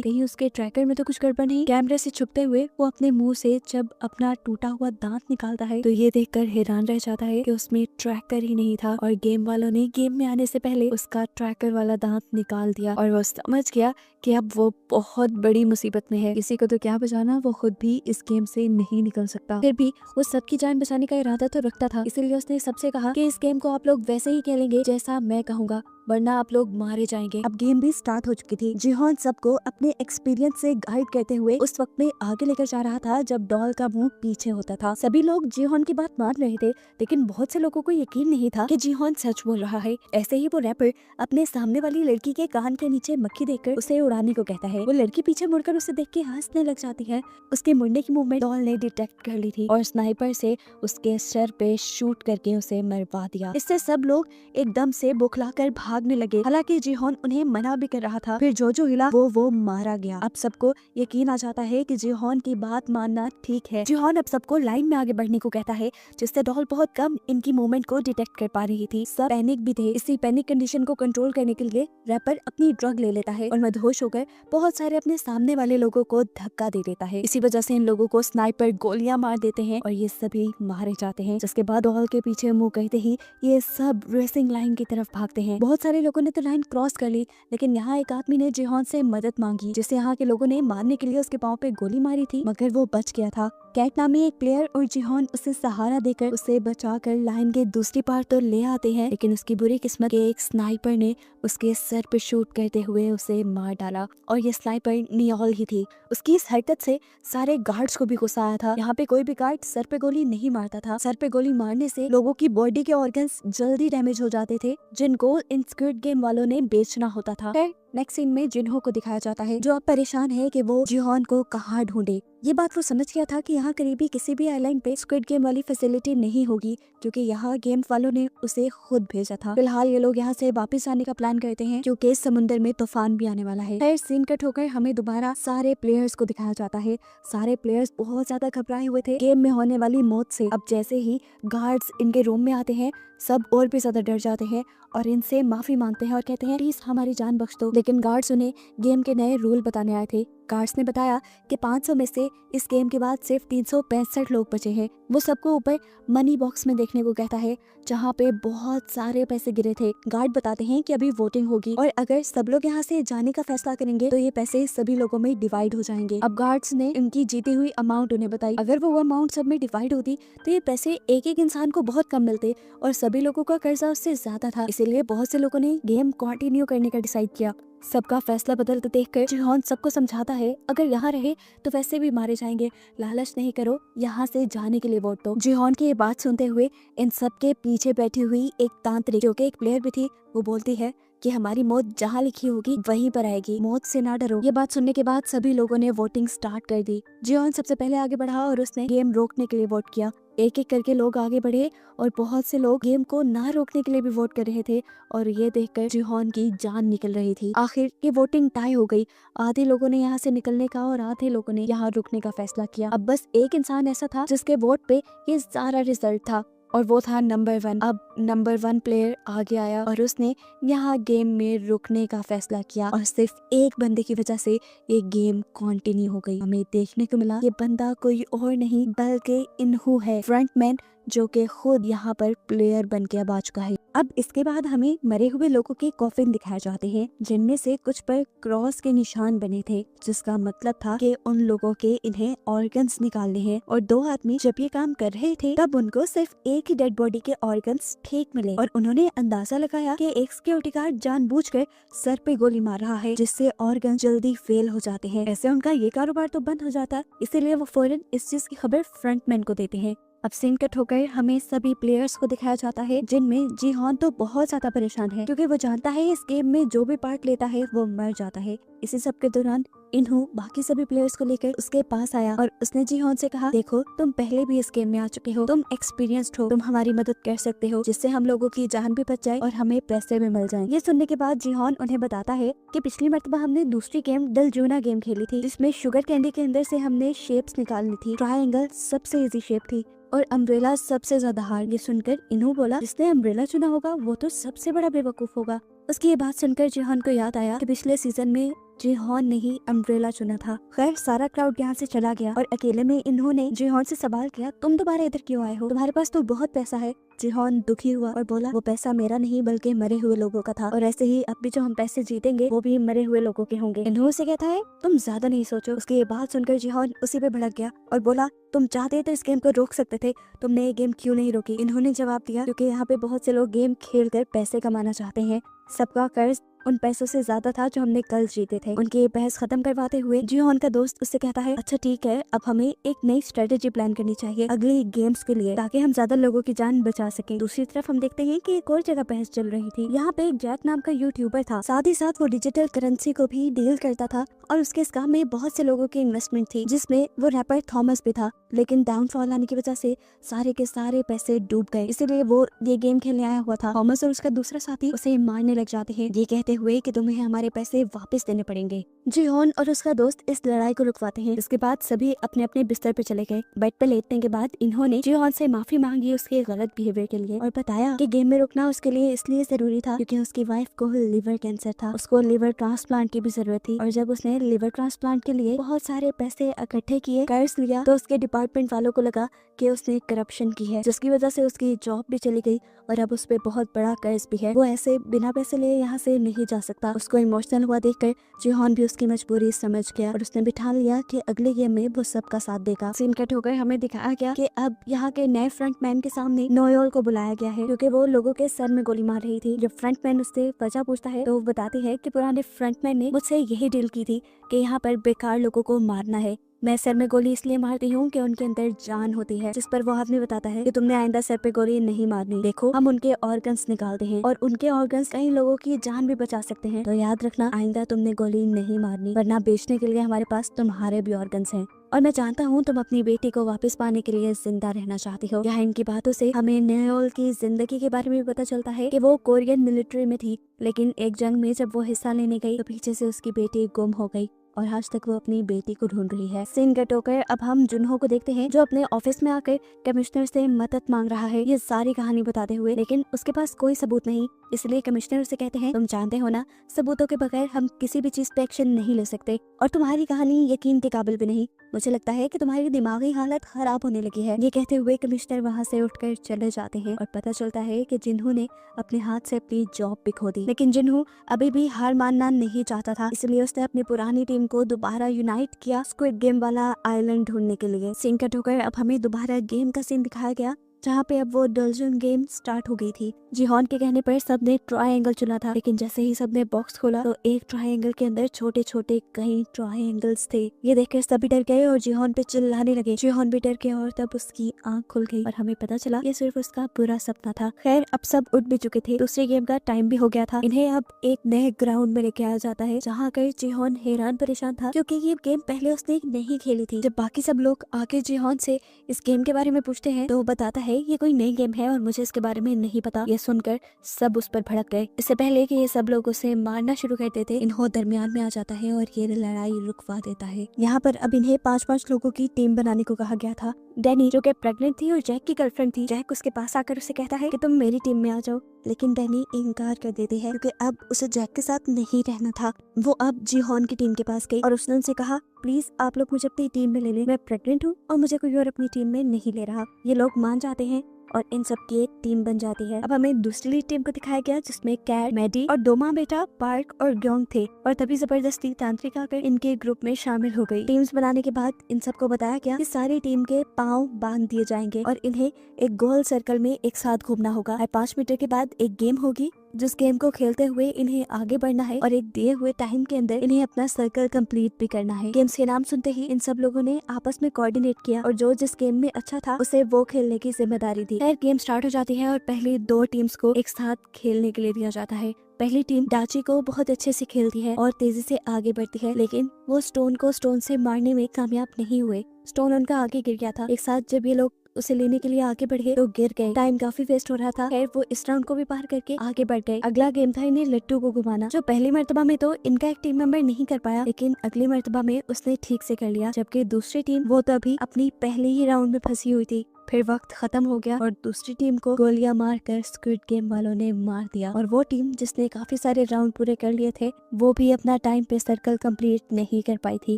A: कहीं उसके ट्रैकर में तो कुछ गड़बड़ नहीं। कैमरे से छुपते हुए वो अपने मुंह से जब अपना टूटा हुआ दांत निकालता है तो ये देखकर हैरान रह जाता है कि उसमें ट्रैकर ही नहीं था और गेम वालों ने गेम में आने से पहले उसका ट्रैकर वाला दांत निकाल दिया। और वो समझ गया कि अब वो बहुत बड़ी मुसीबत में है। किसी को तो क्या बचाना, वो खुद भी इस गेम से नहीं निकल सकता। फिर भी वो सबकी जान बचाने का इरादा तो रखता था, इसीलिए उसने सबसे कहा कि इस गेम को आप लोग वैसे ही खेलेंगे जैसा मैं कहूँगा, वरना आप लोग मारे जाएंगे। अब गेम भी स्टार्ट हो चुकी थी। जिहोन सबको अपने एक्सपीरियंस से गाइड करते हुए उस वक्त में आगे लेकर जा रहा था जब डॉल का मुंह पीछे होता था। सभी लोग जिहोन की बात मान रहे थे, लेकिन बहुत से लोगों को यकीन नहीं था कि जिहोन सच बोल रहा है। ऐसे ही वो रैपर अपने सामने वाली लड़की के कान के नीचे मक्खी देखकर उसे उड़ाने को कहता है। वो लड़की पीछे मुड़कर उसे देख के हंसने लग जाती है। उसके मुड़ने की मूवमेंट डॉल ने डिटेक्ट कर ली थी और स्नाइपर से उसके सर पे शूट करके उसे मरवा दिया। इससे सब लोग एकदम से बुखलाकर भागने लगे। हालांकि जिहोन उन्हें मना भी कर रहा था। फिर जो हिला वो मारा गया। अब सबको यकीन आ जाता है कि जिहोन की बात मानना ठीक है। जिहोन अब सबको लाइन में आगे बढ़ने को कहता है, जिससे डॉल बहुत कम इनकी मूवमेंट को डिटेक्ट कर पा रही थी। सब पैनिक भी थे। इसी पैनिक कंडीशन को कंट्रोल करने के लिए रैपर अपनी ड्रग ले लेता है और मदहोश होकर बहुत सारे अपने सामने वाले लोगों को धक्का दे देता है। इसी वजह से इन लोगों को स्नाइपर गोलियां मार देते हैं और ये सभी मारे जाते हैं। जिसके बाद डॉल के पीछे मुंह करते ही ये सब रेसिंग लाइन की तरफ भागते हैं। बहुत सारे लोगों ने तो लाइन क्रॉस कर ली, लेकिन यहाँ एक आदमी ने जिहोन से मदद मांगी, जिसे यहाँ के लोगों ने मारने के लिए उसके पाँव पे गोली मारी थी, मगर वो बच गया था। कैट नामी एक प्लेयर और जिहोन उसे सहारा देकर उसे बचाकर लाइन के दूसरी पार तो ले आते हैं, लेकिन उसकी बुरी किस्मत के एक स्नाइपर ने उसके सर पे शूट करते हुए उसे मार डाला और ये स्नाइपर नियोल ही थी। उसकी इस हरकत से सारे गार्ड्स को भी गुस्सा आया था। यहाँ पे कोई भी गार्ड सर पे गोली नहीं मारता था। सर पे गोली मारने से लोगों की बॉडी के ऑर्गन्स जल्दी डैमेज हो जाते थे, जिनको इन स्क्विड गेम वालों ने बेचना होता था। नेक्स्ट सीन में जिन्हो को दिखाया जाता है, जो अब परेशान है कि वो जिहोन को कहाँ ढूंढे। ये बात वो समझ गया था कि यहाँ करीबी किसी भी आइलैंड पे स्क्विड गेम वाली फैसिलिटी नहीं होगी, क्योंकि यहाँ गेम वालों ने उसे खुद भेजा था। फिलहाल ये लोग यहाँ से वापस आने का प्लान करते हैं, क्योंकि समुद्र में तूफान भी आने वाला है। फिर सीन कट होकर हमें दोबारा सारे प्लेयर्स को दिखाया जाता है। सारे प्लेयर्स बहुत ज्यादा घबराए हुए थे गेम में होने वाली मौत से। अब जैसे ही गार्ड्स इनके रूम में आते हैं, सब और भी ज्यादा डर जाते हैं और इनसे माफी मांगते हैं और कहते हैं प्लीज हमारी जान बख्श दो। लेकिन गार्ड्स उन्हें गेम के नए रूल बताने आए थे। गार्ड्स ने बताया कि 500 में से इस गेम के बाद सिर्फ 365 लोग बचे हैं। वो सबको ऊपर मनी बॉक्स में देखने को कहता है, जहाँ पे बहुत सारे पैसे गिरे थे। गार्ड बताते हैं कि अभी वोटिंग होगी और अगर सब लोग यहाँ से जाने का फैसला करेंगे तो ये पैसे सभी लोगों में डिवाइड हो जाएंगे। अब गार्ड्स ने इनकी जीती हुई अमाउंट उन्हें बताई। अगर वो अमाउंट सब में डिवाइड होती तो ये पैसे एक एक इंसान को बहुत कम मिलते और सभी लोगों का कर्जा उससे ज्यादा था। इसीलिए बहुत से लोगों ने गेम कंटिन्यू करने का डिसाइड किया। सबका फैसला बदलते देखकर जिहोन सबको समझाता है, अगर यहाँ रहे तो वैसे भी मारे जाएंगे, लालच नहीं करो, यहाँ से जाने के लिए वोट दो। जिहोन की ये बात सुनते हुए इन सबके पीछे बैठी हुई एक तांत्रिक, जो कि एक प्लेयर भी थी, वो बोलती है कि हमारी मौत जहाँ लिखी होगी वहीं पर आएगी, मौत से ना डरो। ये बात सुनने के बाद सभी लोगों ने वोटिंग स्टार्ट कर दी। जिहोन सबसे पहले आगे बढ़ा और उसने गेम रोकने के लिए वोट किया। एक एक करके लोग आगे बढ़े और बहुत से लोग गेम को ना रोकने के लिए भी वोट कर रहे थे और ये देखकर जिहोन की जान निकल रही थी। आखिर ये वोटिंग टाई हो गई। आधे लोगों ने यहाँ से निकलने का और आधे लोगों ने यहाँ रुकने का फैसला किया। अब बस एक इंसान ऐसा था जिसके वोट पे ये सारा रिजल्ट था और वो था नंबर 1। अब नंबर 1 प्लेयर आगे आया और उसने यहाँ गेम में रुकने का फैसला किया और सिर्फ एक बंदे की वजह से ये गेम कंटिन्यू हो गई। हमें देखने को मिला ये बंदा कोई और नहीं बल्कि इन्हू है, फ्रंटमैन जो कि खुद यहाँ पर प्लेयर बन के अब आ चुका है। अब इसके बाद हमें मरे हुए लोगों के कॉफिन दिखाए जाते हैं, जिनमें से कुछ पर क्रॉस के निशान बने थे, जिसका मतलब था कि उन लोगों के इन्हें ऑर्गन्स निकालने हैं। और 2 आदमी जब ये काम कर रहे थे तब उनको सिर्फ एक ही डेड बॉडी के ऑर्गन्स ठीक मिले और उन्होंने अंदाजा लगाया कि एक सिक्योरिटी गार्ड जानबूझकर सर पे गोली मार रहा है, जिससे ऑर्गन जल्दी फेल हो जाते हैं। ऐसे उनका ये कारोबार तो बंद हो जाता, इसीलिए वो फौरन इस चीज की खबर फ्रंटमैन को देते हैं। अब सीन कट होकर हमें सभी प्लेयर्स को दिखाया जाता है, जिनमें जीहॉन तो बहुत ज्यादा परेशान है, क्योंकि वो जानता है इस गेम में जो भी पार्ट लेता है वो मर जाता है। इसी सब के दौरान इन्हू बाकी सभी प्लेयर्स को लेकर उसके पास आया और उसने जीहॉन से कहा, देखो तुम पहले भी इस गेम में आ चुके हो, तुम एक्सपीरियंस्ड हो, तुम हमारी मदद कर सकते हो, जिससे हम लोगों की जान भी बच जाए और हमें पैसे भी मिल जाएं। ये सुनने के बाद जीहॉन उन्हें बताता है कि पिछली मर्तबा हमने दूसरी गेम डलजूना गेम खेली थी, जिसमें शुगर कैंडी के अंदर से हमने शेप्स निकालनी थी। ट्रायंगल सबसे इजी शेप थी और अम्ब्रेला सबसे ज्यादा हार्ड। ये सुनकर इन्हू बोला, जिसने अम्ब्रेला चुना होगा वो तो सबसे बड़ा बेवकूफ होगा। उसकी ये बात सुनकर जीहॉन को याद आया कि पिछले सीजन में जीहॉन ने ही अम्ब्रेला चुना था। खैर सारा क्राउड यहाँ से चला गया और अकेले में इन्होंने जीहॉन से सवाल किया, तुम दोबारा इधर क्यों आए हो, तुम्हारे पास तो बहुत पैसा है। जीहॉन दुखी हुआ और बोला, वो पैसा मेरा नहीं बल्कि मरे हुए लोगों का था, और ऐसे ही अब भी जो हम पैसे जीतेंगे वो भी मरे हुए लोगों के होंगे। इन्हों से कहता है, तुम ज्यादा नहीं सोचो। उसकी ये बात सुनकर जीहॉन उसी पे भड़क गया और बोला, तुम चाहते तो इस गेम को रोक सकते थे, तुमने ये गेम क्यों नहीं रोकी। इन्होंने जवाब दिया, क्योंकि यहाँ पे बहुत से लोग गेम खेल कर पैसे कमाना चाहते हैं, सबका कर्ज उन पैसों से ज्यादा था जो हमने कल जीते थे। उनकी ये बहस खत्म करवाते हुए जीहॉन का दोस्त उससे कहता है, अच्छा ठीक है, अब हमें एक नई स्ट्रेटेजी प्लान करनी चाहिए अगली गेम्स के लिए, ताकि हम ज्यादा लोगों की जान बचा सकें। दूसरी तरफ हम देखते हैं कि एक और जगह बहस चल रही थी। यहाँ पे एक जैक नाम का यूट्यूबर था, साथ ही साथ वो डिजिटल करेंसी को भी डील करता था और उसके इस काम में बहुत से लोगों की इन्वेस्टमेंट थी, जिसमें वो रैपर थॉमस भी था। लेकिन डाउनफॉल आने की वजह से सारे के सारे पैसे डूब गए, इसीलिए वो ये गेम खेलने आया हुआ था। थॉमस और उसका दूसरा साथी उसे मारने लग जाते हैं, ये कहते हुए कि तुम्हें हमारे पैसे वापस देने पड़ेंगे। जीहॉन और उसका दोस्त इस लड़ाई को रुकवाते हैं। इसके बाद सभी अपने अपने बिस्तर पे चले गए। बेड पे लेटने के बाद इन्होंने जीहॉन से माफी मांगी उसके गलत बिहेवियर के लिए और बताया कि गेम में रुकना उसके लिए इसलिए जरूरी था क्योंकि उसकी वाइफ को लिवर कैंसर था, उसको लिवर ट्रांसप्लांट की भी जरूरत थी, और जब उसने लिवर ट्रांसप्लांट के लिए बहुत सारे पैसे इकट्ठे किए, कर्ज लिया, तो उसके डिपार्टमेंट वालों को लगा कि उसने करप्शन की है, जिसकी वजह से उसकी जॉब भी चली गई और अब उस पे बहुत बड़ा कर्ज भी है। वो ऐसे बिना पैसे लिए यहाँ से नहीं जा सकता। उसको इमोशनल हुआ देखकर जीहॉन भी उसकी मजबूरी समझ गया और उसने बिठा लिया कि अगले गेम में वो सबका साथ देगा। सीन कट होकर हमें दिखाया गया कि अब यहाँ के नए फ्रंटमैन के सामने नोयोल को बुलाया गया है, क्योंकि वो लोगों के सर में गोली मार रही थी। जब फ्रंटमैन उससे वजह पूछता है तो वो बताती है कि पुराने फ्रंटमैन ने मुझसे यही डील की थी कि यहाँ पर बेकार लोगों को मारना है। मैं सर में गोली इसलिए मारती हूँ कि उनके अंदर जान होती है, जिस पर वो आदमी बताता है कि तुमने आइंदा सर पे गोली नहीं मारनी, देखो हम उनके ऑर्गन्स निकालते हैं और उनके ऑर्गन्स कई लोगों की जान भी बचा सकते हैं, तो याद रखना आइंदा तुमने गोली नहीं मारनी, वरना बेचने के लिए हमारे पास तुम्हारे भी ऑर्गन्स हैं। और मैं जानता हूँ तुम अपनी बेटी को वापस पाने के लिए जिंदा रहना चाहती हो। यहाँ इनकी बातों से हमें नयोल की जिंदगी के बारे में भी पता चलता है कि वो कोरियन मिलिट्री में थी, लेकिन एक जंग में जब वो हिस्सा लेने गई तो पीछे से उसकी बेटी गुम हो गई और आज तक वो अपनी बेटी को ढूंढ रही है। सीन कट होकर अब हम जुनहो को देखते हैं, जो अपने ऑफिस में आकर कमिश्नर से मदद मांग रहा है ये सारी कहानी बताते हुए, लेकिन उसके पास कोई सबूत नहीं, इसलिए कमिश्नर उसे कहते हैं, तुम जानते हो ना, सबूतों के बगैर हम किसी भी चीज पे एक्शन नहीं ले सकते और तुम्हारी कहानी यकीन के काबिल भी नहीं। मुझे लगता है कि तुम्हारी दिमागी हालत खराब होने लगी है। ये कहते हुए कमिश्नर वहाँ से उठकर चले जाते हैं और पता चलता है कि जिन्हों ने अपने हाथ से अपनी जॉब भी खो दी, लेकिन जिन्हों अभी भी हार मानना नहीं चाहता था, इसलिए उसने अपनी पुरानी टीम को दोबारा यूनाइट किया स्क्विड गेम वाला आइलैंड ढूंढने के लिए। सीन कट होकर अब हमें दोबारा गेम का सीन दिखाया गया, जहाँ पे अब वो डलजन गेम स्टार्ट हो गई थी। जीहॉन के कहने पर सबने ट्रायंगल चुना था, लेकिन जैसे ही सबने बॉक्स खोला तो एक ट्रायंगल के अंदर छोटे छोटे कई ट्रायंगल्स थे। ये देखकर सभी डर गए और जीहॉन पे चिल्लाने लगे। जीहॉन भी डर गया और तब उसकी आंख खुल गई और हमें पता चला ये सिर्फ उसका बुरा सपना था। खैर अब सब उठ भी चुके थे, दूसरे गेम का टाइम भी हो गया था। इन्हें अब एक नए ग्राउंड में लेके आया जाता है, जहाँ कर जीहॉन हैरान परेशान था क्योंकि ये गेम पहले उसने नहीं खेली थी। जब बाकी सब लोग आके जीहॉन से इस गेम के बारे में पूछते हैं तो वो बताता है ये कोई नई गेम है और मुझे इसके बारे में नहीं पता। ये सुनकर सब उस पर भड़क गए। इससे पहले कि ये सब लोग उसे मारना शुरू कर देते, इन्हों दरमियान में आ जाता है और ये लड़ाई रुकवा देता है। यहाँ पर अब इन्हें 5-5 लोगों की टीम बनाने को कहा गया था। डैनी जो कि प्रेग्नेंट थी और जैक की गर्लफ्रेंड थी, जैक उसके पास आकर उसे कहता है कि तुम मेरी टीम में आ जाओ, लेकिन डैनी इनकार कर देती है क्योंकि अब उसे जैक के साथ नहीं रहना था। वो अब जीहॉन की टीम के पास गई और उसने उनसे कहा, प्लीज आप लोग मुझे अपनी टीम में ले लें, मैं प्रेग्नेंट हूँ और मुझे कोई और अपनी टीम में नहीं ले रहा। ये लोग मान जाते हैं और इन सब की एक टीम बन जाती है। अब हमें दूसरी टीम को दिखाया गया जिसमें कैट, मैडी और दो माँ बेटा पार्क और ग्योंग थे और तभी जबरदस्ती तांत्रिक आकर इनके ग्रुप में शामिल हो गई। टीम्स बनाने के बाद इन सबको बताया गया कि सारी टीम के पाँव बांध दिए जाएंगे और इन्हें एक गोल सर्कल में एक साथ घूमना होगा। 5 मीटर के बाद एक गेम होगी जिस गेम को खेलते हुए इन्हें आगे बढ़ना है और एक दिए हुए टाइम के अंदर इन्हें अपना सर्कल कंप्लीट भी करना है। गेम्स के नाम सुनते ही इन सब लोगों ने आपस में कोऑर्डिनेट किया और जो जिस गेम में अच्छा था उसे वो खेलने की जिम्मेदारी दी। खैर गेम स्टार्ट हो जाती है और पहली 2 टीम्स को एक साथ खेलने के लिए दिया जाता है। पहली टीम डाची को बहुत अच्छे से खेलती है और तेजी से आगे बढ़ती है, लेकिन वो स्टोन को स्टोन से मारने में कामयाब नहीं हुए। स्टोन उनका आगे गिर गया था। एक साथ जब ये लोग उसे लेने के लिए आगे बढ़ गए तो गिर गए। टाइम काफी वेस्ट हो रहा था। खैर वो इस राउंड को भी पार करके आगे बढ़ गए। अगला गेम था इन्हें लट्टू को घुमाना, जो पहली मर्तबा में तो इनका एक टीम मेंबर नहीं कर पाया, लेकिन अगली मर्तबा में उसने ठीक से कर लिया। जबकि दूसरी टीम वो तो अभी अपनी पहले ही राउंड में फंसी हुई थी। फिर वक्त खत्म हो गया और दूसरी टीम को गोलियां मारकर स्क्विड गेम वालों ने मार दिया और वो टीम जिसने काफी सारे राउंड पूरे कर लिए थे वो भी अपना टाइम पे सर्कल कंप्लीट नहीं कर पाई थी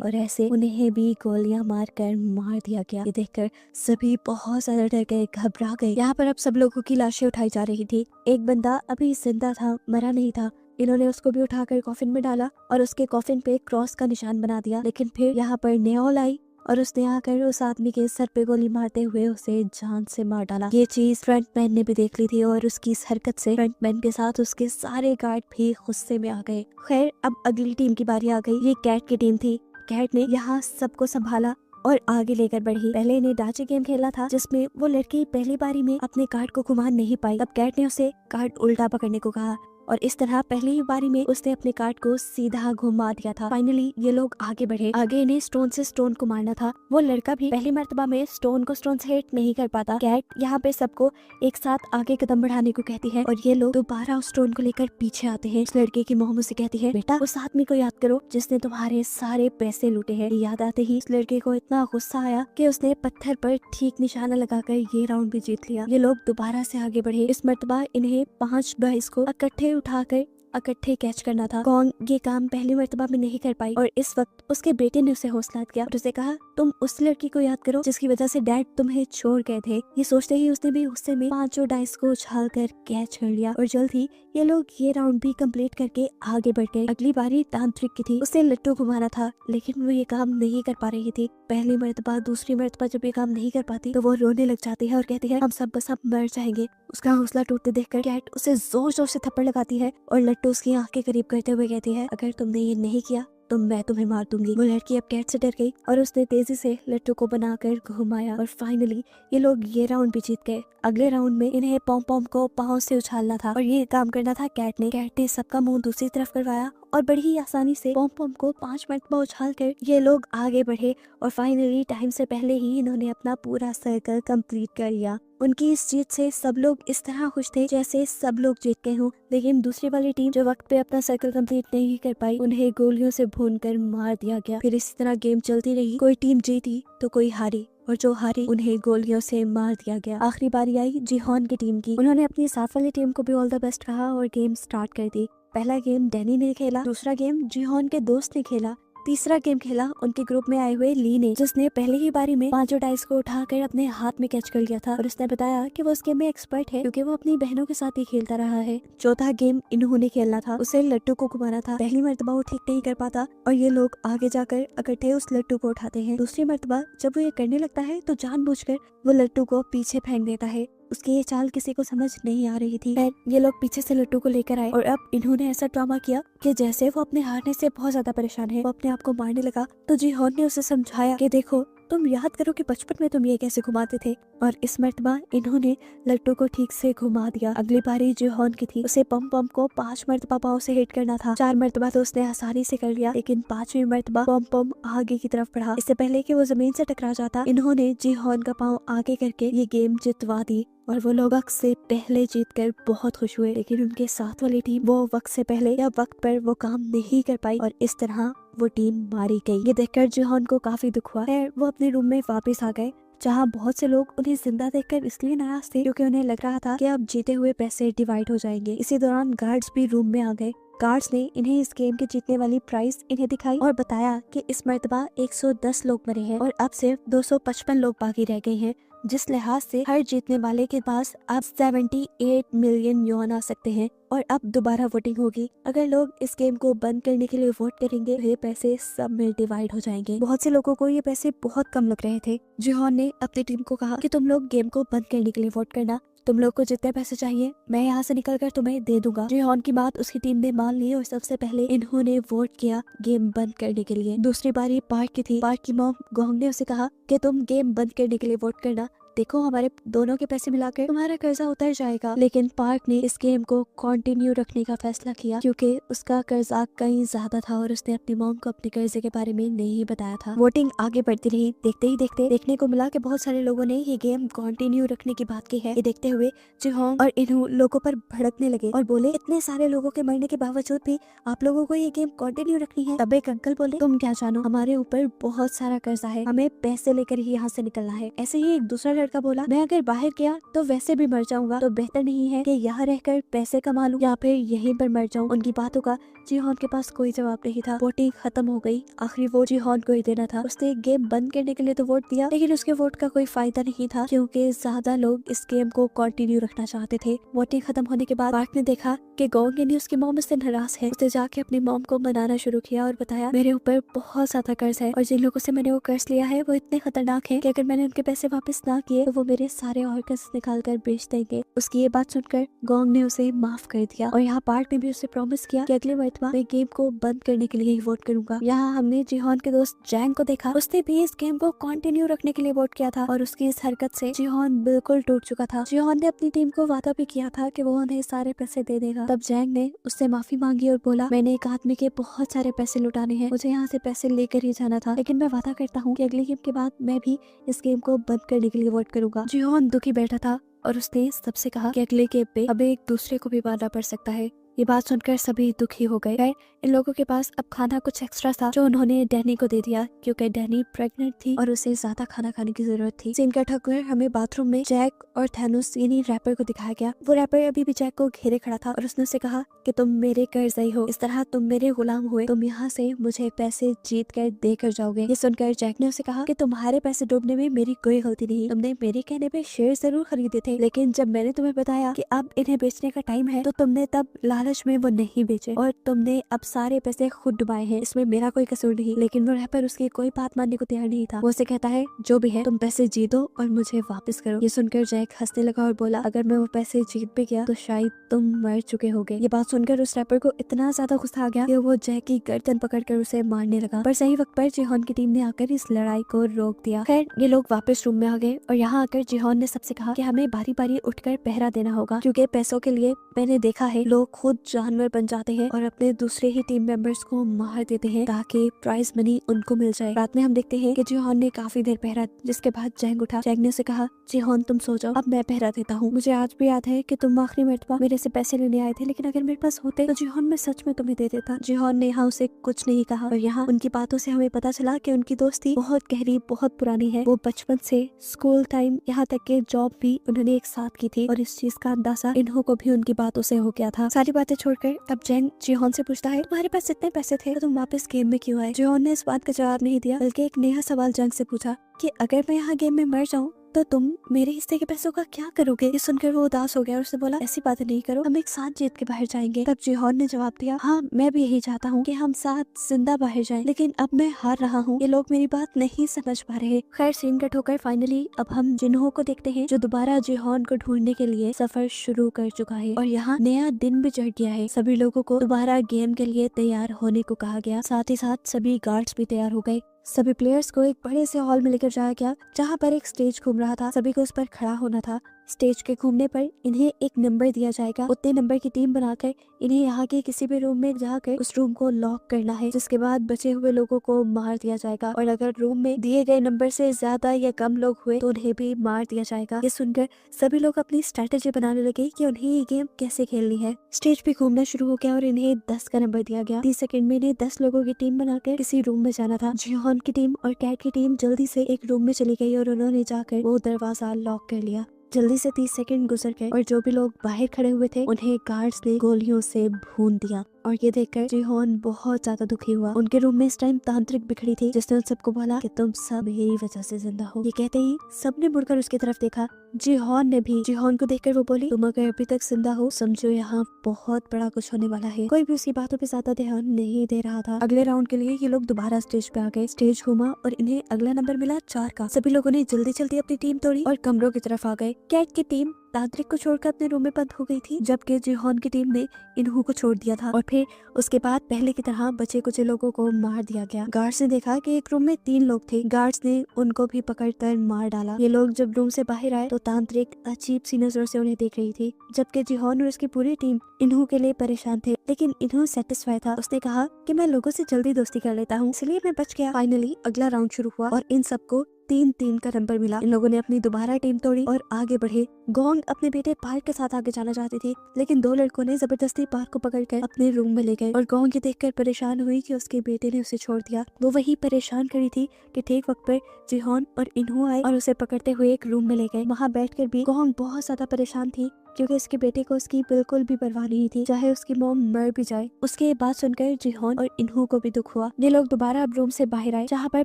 A: और ऐसे उन्हें भी गोलियां मारकर मार दिया गया। ये देखकर सभी बहुत ज्यादा डर गए, घबरा गए। यहाँ पर अब सब लोगों की लाशें उठाई जा रही थी। एक बंदा अभी जिंदा था, मरा नहीं था। इन्होंने उसको भी उठाकर कॉफिन में डाला और उसके कॉफिन पे क्रॉस का निशान बना दिया। लेकिन फिर यहाँ पर नेओल आई और उसने आकर उस आदमी के सर पे गोली मारते हुए उसे जान से मार डाला। ये चीज फ्रंटमैन ने भी देख ली थी और उसकी इस हरकत से फ्रंटमैन के साथ उसके सारे गार्ड भी गुस्से में आ गए। खैर अब अगली टीम की बारी आ गई। ये कैट की टीम थी। कैट ने यहाँ सबको संभाला और आगे लेकर बढ़ी। पहले इन्हें डाची गेम खेलना था जिसमें वो लड़की पहली बारी में अपने कार्ड को घुमा नहीं पाई। तब कैट ने उसे कार्ड उल्टा पकड़ने को कहा और इस तरह पहली ही बारी में उसने अपने कार्ड को सीधा घुमा दिया था। फाइनली ये लोग आगे बढ़े। आगे इन्हें स्टोन से स्टोन को मारना था। वो लड़का भी पहली मर्तबा में स्टोन को स्टोन से हिट नहीं कर पाता। कैट यहाँ पे सबको एक साथ आगे कदम बढ़ाने को कहती है और ये लोग दोबारा उस स्टोन को लेकर पीछे आते हैं। उस लड़के की मोहम्मद से कहती है, बेटा उस आदमी को याद करो जिसने तुम्हारे सारे पैसे लूटे हैं। याद आते ही इस लड़के को इतना गुस्सा आया कि उसने पत्थर पर ठीक निशाना लगाकर ये राउंड भी जीत लिया। ये लोग दोबारा से आगे बढ़े। इस मर्तबा इन्हें 5 बॉयज को इकट्ठे उठाकर इकट्ठे कैच करना था। कॉन्ग ये काम पहली मर्तबा में नहीं कर पाई और इस वक्त उसके बेटे ने उसे हौसला दिया और उसे कहा, तुम उस लड़की को याद करो जिसकी वजह से डैड तुम्हें छोड़ गए थे। ये सोचते ही उसने भी गुस्से में 5 डाइस को उछाल कर कैच कर लिया और जल्द ही ये लोग ये राउंड भी कंप्लीट करके आगे बढ़ गए। अगली बारी तांत्रिक की थी। उसे लट्टू घुमाना था लेकिन वो ये काम नहीं कर पा रही थी। पहली मर्तबा दूसरी मर्तबा जब ये काम नहीं कर पाती तो वो रोने लग जाती है और कहती है, हम सब बस अब मर जाएंगे। उसका हौसला टूटते देखकर कैट उसे जोर जोर से थप्पड़ लगाती है और लट्टू उसकी आंखें करीब करते हुए कहती है, अगर तुमने ये नहीं किया तो मैं तुम्हें मार दूंगी। वो लड़की अब कैट से डर गई और उसने तेजी से लट्टू को बनाकर घुमाया और फाइनली ये लोग ये राउंड भी जीत गए। अगले राउंड में इन्हें पॉम पॉम को पाँव से उछालना था और ये काम करना था कैट ने सबका मुंह दूसरी तरफ करवाया और बड़ी ही आसानी से पॉम पॉम को 5 मरतबा उछाल कर ये लोग आगे बढ़े और फाइनली टाइम से पहले ही इन्होंने अपना पूरा सर्कल कंप्लीट कर लिया। उनकी इस जीत से सब लोग इस तरह खुश थे जैसे सब लोग जीत गए हों। लेकिन दूसरी वाली टीम जो वक्त पे अपना सर्कल कंप्लीट नहीं कर पाई, उन्हें गोलियों से भूनकर मार दिया गया। फिर इसी तरह गेम चलती रही। कोई टीम जीती तो कोई हारी और जो हारी उन्हें गोलियों से मार दिया गया। आखिरी बारी आई जिहोन की टीम की। उन्होंने अपनी साथ वाली टीम को भी ऑल द बेस्ट कहा और गेम स्टार्ट कर दी। पहला गेम डैनी ने खेला, दूसरा गेम जिहोन के दोस्त ने खेला, तीसरा गेम खेला उनके ग्रुप में आए हुए ली ने, जिसने पहली ही बारी में 5 डाइस को उठाकर अपने हाथ में कैच कर लिया था और उसने बताया कि वो इस गेम में एक्सपर्ट है क्योंकि वो अपनी बहनों के साथ ही खेलता रहा है। चौथा गेम इन्होंने खेलना था, उसे लट्टू को घुमाना था। पहली मर्तबा वो ठीक नहीं कर पाता और ये लोग आगे जाकर इकट्ठे उस लट्टू को उठाते हैं। दूसरी मर्तबा जब वो ये करने लगता है तो जानबूझकर वो लट्टू को पीछे फेंक देता है। उसकी ये चाल किसी को समझ नहीं आ रही थी। ये लोग पीछे से लट्टू को लेकर आए और अब इन्होंने ऐसा ड्रामा किया कि जैसे वो अपने हारने से बहुत ज्यादा परेशान है, वो अपने आप को मारने लगा। तो जिहोन ने उसे समझाया कि देखो तुम याद करो कि बचपन में तुम ये कैसे घुमाते थे, और इस मर्तबा इन्होंने लट्टू को ठीक से घुमा दिया। अगली बारी जिहोन की थी। उसे पम पम को 5 मर्तबा पाँव से हिट करना था। 4 मर्तबा तो उसने आसानी से कर लिया, लेकिन 5वीं मर्तबा पम पम आगे की तरफ बढ़ा। इससे पहले कि वो जमीन से टकरा जाता, इन्होंने जिहोन का पाँव आगे करके ये गेम जितवा दी और वो लोग वक्त से पहले जीतकर बहुत खुश हुए। लेकिन उनके साथ वाली टीम वो वक्त से पहले या वक्त पर वो काम नहीं कर पाई और इस तरह वो टीम मारी गई। ये देखकर जिहोन को काफी दुख हुआ है। वो अपने रूम में वापस आ गए जहाँ बहुत से लोग उन्हें जिंदा देखकर इसलिए नाराज थे क्योंकि उन्हें लग रहा था कि अब जीते हुए पैसे डिवाइड हो जाएंगे। इसी दौरान गार्ड्स भी रूम में आ गए। गार्ड्स ने इन्हें इस गेम के जीतने वाली प्राइस इन्हें दिखाई और बताया कि इस मर्तबा 110 लोग मरे हैं और अब सिर्फ 255 लोग बाकी रह गए हैं जिस लिहाज से हर जीतने वाले के पास अब 78 मिलियन युआन आ सकते हैं। और अब दोबारा वोटिंग होगी। अगर लोग इस गेम को बंद करने के लिए वोट करेंगे तो ये पैसे सब में डिवाइड हो जाएंगे। बहुत से लोगों को ये पैसे बहुत कम लग रहे थे। जिहोन ने अपनी टीम को कहा कि तुम लोग गेम को बंद करने के लिए वोट करना, तुम लोग को जितने पैसे चाहिए मैं यहाँ से निकल कर तुम्हें दे दूंगा। जिहोन की बात उसकी टीम ने मान ली और सबसे पहले इन्होंने वोट किया गेम बंद करने के लिए। दूसरी बारी पार्क की थी। पार्क की मॉम गोंग ने उसे कहा कि तुम गेम बंद करने के लिए वोट करना, देखो हमारे दोनों के पैसे मिलाकर तुम्हारा कर्जा उतर जाएगा। लेकिन पार्क ने इस गेम को कंटिन्यू रखने का फैसला किया क्योंकि उसका कर्जा कहीं ज्यादा था और उसने अपनी मॉम को अपने कर्जे के बारे में नहीं बताया था। वोटिंग आगे बढ़ती रही। देखते ही देखते देखने को मिला कि बहुत सारे लोगों ने ये गेम कंटिन्यू रखने की बात की है। ये देखते हुए जिहोंग और इन्हू लोगों पर भड़कने लगे और बोले, इतने सारे लोगों के मरने के बावजूद भी आप लोगों को ये गेम कंटिन्यू रखनी है। तब एक अंकल बोले, तुम क्या जानो, हमारे ऊपर बहुत सारा कर्जा है, हमें पैसे लेकर ही यहाँ से निकलना है। ऐसे ही एक दूसरा लड़का बोला, मैं अगर बाहर गया तो वैसे भी मर जाऊंगा, तो बेहतर नहीं है कि यहाँ रहकर पैसे कमा लूं या फिर यहीं पर मर जाऊं। उनकी बातों का जिहोन के पास कोई जवाब नहीं था। वोटिंग खत्म हो गई। आखिरी वोट जिहोन को ही देना था। उसने गेम बंद करने के लिए तो वोट दिया, लेकिन उसके वोट का कोई फायदा नहीं था क्योंकि ज्यादा लोग इस गेम को कंटिन्यू रखना चाहते थे। वोटिंग खत्म होने के बाद पार्क ने देखा कि गोंग ने उसकी मॉम से नाराज है। उसने जाके अपनी मॉम को मनाना शुरू किया और बताया, मेरे ऊपर बहुत ज्यादा कर्ज है और जिन लोगों से मैंने वो कर्ज लिया है वो इतने खतरनाक है कि अगर मैंने उनके पैसे वापस ना किए तो वो मेरे सारे और कर्ज निकाल कर बेच देंगे। उसकी ये बात सुनकर गोंग ने उसे माफ कर दिया और यहाँ पार्क ने भी उसे प्रॉमिस किया कि अगले मरतबा मैं गेम को बंद करने के लिए ही वोट करूंगा। यहाँ हमने जिहोन के दोस्त जैंग को देखा। उसने भी इस गेम को कंटिन्यू रखने के लिए वोट किया था और उसकी इस हरकत से जिहोन बिल्कुल टूट चुका था। जिहोन ने अपनी टीम को वादा भी किया था कि वो उन्हें सारे पैसे दे देगा। तब जैंग ने उससे माफी मांगी और बोला, मैंने एक आदमी के बहुत सारे पैसे लुटाने हैं, मुझे यहाँ से पैसे लेकर ही जाना था, लेकिन मैं वादा करता हूँ कि अगली गेम के बाद मैं भी इस गेम को बंद करने के लिए वोट करूंगा। जिहोन दुखी बैठा था और उसने सबसे कहा कि अगले गेम पे अब एक दूसरे को भी मारना पड़ सकता है। ये बात सुनकर सभी दुखी हो गए। खैर इन लोगों के पास अब खाना कुछ एक्स्ट्रा था जो उन्होंने डैनी को दे दिया क्योंकि डैनी प्रेग्नेंट थी और उसे ज्यादा खाना खाने की जरूरत थी। सीन कट होकर हमें बाथरूम में जैक और थैनोस यानी रैपर को दिखाया गया। वो रैपर अभी भी जैक को घेरे खड़ा था और उसने उसे कहा कि तुम मेरे कर्जई हो, इस तरह तुम मेरे गुलाम हुए, तुम यहाँ से मुझे पैसे जीत कर देकर जाओगे। ये सुनकर जैक ने उसे कहा कि तुम्हारे पैसे डूबने में मेरी कोई गलती नहीं, तुमने मेरे कहने पे शेयर जरूर खरीदे थे, लेकिन जब मैंने तुम्हें बताया कि अब इन्हें बेचने का टाइम है तो तुमने तब लालच में वो नहीं बेचे और तुमने अब सारे पैसे खुद डुबाए हैं, इसमें मेरा कोई कसूर नहीं। लेकिन वो रैपर उसकी कोई बात मानने को तैयार नहीं था। वो उसे कहता है, जो भी है तुम पैसे जीतो और मुझे वापस करो। ये सुनकर जैक हंसने लगा और बोला, अगर मैं वो पैसे जीत भी गया तो शायद तुम मर चुके होगे। ये बात सुनकर उस रैपर को इतना ज्यादा गुस्सा आ गया कि वो जैक की गर्दन पकड़कर उसे मारने लगा, पर सही वक्त पर जिहोन की टीम ने आकर इस लड़ाई को रोक दिया। खैर ये लोग वापस रूम में आ गए और यहाँ आकर जिहोन ने सबसे कहा कि हमें बारी बारी उठकर पहरा देना होगा क्योंकि पैसों के लिए मैंने देखा है लोग खुद जानवर बन जाते हैं और अपने दूसरे ही टीम मेंबर्स को मार देते हैं ताकि प्राइज मनी उनको मिल जाए। रात में हम देखते हैं कि जिहोन ने काफी देर पहरा, जिसके बाद जैंग उठा। जैंग ने उसे कहा, जिहोन तुम सो जाओ, अब मैं पहरा देता हूँ। मुझे आज भी याद है कि तुम आखिरी मरतबा मेरे से पैसे लेने आए थे, लेकिन अगर मेरे पास होते तो जिहोन मैं सच में तुम्हें दे देता। जिहोन ने यहाँ उसे कुछ नहीं कहा और यहाँ उनकी बातों से हमें पता चला कि उनकी दोस्ती बहुत गहरी, बहुत पुरानी है। वो बचपन से स्कूल टाइम यहाँ तक के जॉब भी उन्होंने एक साथ की थी और इस चीज का अंदाजा इन्हों को भी उनकी बातों से हो गया था। सारी बातें छोड़कर अब जैंग जिहोन से पूछता है, तुम्हारे पास इतने पैसे थे तो तुम वापस गेम में क्यों आए? जिहोन ने इस बात का जवाब नहीं दिया बल्कि एक नया सवाल जंग से पूछा कि अगर मैं यहाँ गेम में मर जाऊँ तो तुम मेरे हिस्से के पैसों का क्या करोगे? ये सुनकर वो उदास हो गया और उसने बोला, ऐसी बातें नहीं करो, हम एक साथ जीत के बाहर जाएंगे। तब जिहोन ने जवाब दिया, हाँ मैं भी यही चाहता हूँ कि हम साथ जिंदा बाहर जाएं, लेकिन अब मैं हार रहा हूँ, ये लोग मेरी बात नहीं समझ पा रहे। खैर सीन कट होकर फाइनली अब हम जिन्हों को देखते हैं जो दोबारा जिहोन को ढूंढने के लिए सफर शुरू कर चुका है और यहाँ नया दिन भी चढ़ गया है। सभी लोगों को दोबारा गेम के लिए तैयार होने को कहा गया, साथ ही साथ सभी गार्ड्स भी तैयार हो गए। सभी प्लेयर्स को एक बड़े से हॉल में लेकर जाया गया जहाँ पर एक स्टेज घूम रहा था। सभी को उस पर खड़ा होना था। स्टेज के घूमने पर इन्हें एक नंबर दिया जाएगा, उतने नंबर की टीम बनाकर इन्हें यहाँ के किसी भी रूम में जाकर उस रूम को लॉक करना है, जिसके बाद बचे हुए लोगों को मार दिया जाएगा और अगर रूम में दिए गए नंबर से ज्यादा या कम लोग हुए तो उन्हें भी मार दिया जाएगा। ये सुनकर सभी लोग अपनी स्ट्रेटेजी बनाने लगे कि उन्हें ये गेम कैसे खेलनी है। स्टेज पे घूमना शुरू हो गया और इन्हें 10 का नंबर दिया गया। 30 सेकंड में इन्हें 10 लोगों की टीम बनाकर किसी रूम में जाना था। जिहोन की टीम और कैट की टीम जल्दी से एक रूम में चली गई और उन्होंने जाकर वो दरवाजा लॉक कर लिया। जल्दी से 30 सेकंड गुजर गए और जो भी लोग बाहर खड़े हुए थे उन्हें गार्ड्स ने गोलियों से भून दिया और ये देखकर जिहोन बहुत ज्यादा दुखी हुआ। उनके रूम में इस टाइम तांत्रिक भी खड़ी थी जिसने उन सबको बोला कि तुम सब मेरी वजह से जिंदा हो। ये कहते ही सबने मुड़कर उसकी तरफ देखा। जिहोन ने भी। जिहोन को देखकर वो बोली, तुम अगर अभी तक जिंदा हो समझो यहाँ बहुत बड़ा कुछ होने वाला है। कोई भी उसकी बातों पे ज्यादा ध्यान नहीं दे रहा था। अगले राउंड के लिए ये लोग दोबारा स्टेज पे आ गए। स्टेज घूमा और इन्हें अगला नंबर मिला 4 का। सभी लोगों ने जल्दी जल्दी अपनी टीम तोड़ी और कमरों की तरफ आ गए। कैट की टीम तांत्रिक को छोड़कर अपने रूम में बंद हो गई थी, जबकि जिहोन की टीम ने इन्हू को छोड़ दिया था। और फिर उसके बाद पहले की तरह बचे कुछ लोगों को मार दिया गया। गार्ड्स ने देखा कि एक रूम में 3 लोग थे। गार्ड्स ने उनको भी पकड़कर मार डाला। ये लोग जब रूम से बाहर आए तो तांत्रिक अजीब सी नजरों से उन्हें देख रही थी, जबकि जिहोन और उसकी पूरी टीम इन्हू के लिए परेशान थे। लेकिन इन्हू सेटिस्फाई था। उसने कहा कि मैं लोगों से जल्दी दोस्ती कर लेता हूँ, इसलिए मैं बच गया। फाइनली अगला राउंड शुरू हुआ और इन सबको 3-3 का नंबर मिला। इन लोगों ने अपनी दोबारा टीम तोड़ी और आगे बढ़े। गोंग अपने बेटे पार्क के साथ आगे जाना चाहती थी, लेकिन 2 लड़कों ने जबरदस्ती पार्क को पकड़कर अपने रूम में ले गए और गोंग ये देखकर परेशान हुई कि उसके बेटे ने उसे छोड़ दिया। वो वही परेशान खड़ी थी कि ठीक वक्त पर जिहोन और इन्हू आए और उसे पकड़ते हुए एक रूम में ले गए। वहाँ बैठकर भी गोंग बहुत ज्यादा परेशान थी क्योंकि उसके बेटे को उसकी बिल्कुल भी परवाह नहीं थी, चाहे उसकी मॉम मर भी जाए। उसके बात सुनकर जिहोन और इन्हू को भी दुख हुआ। ये लोग दोबारा अब रूम से बाहर आए, जहाँ पर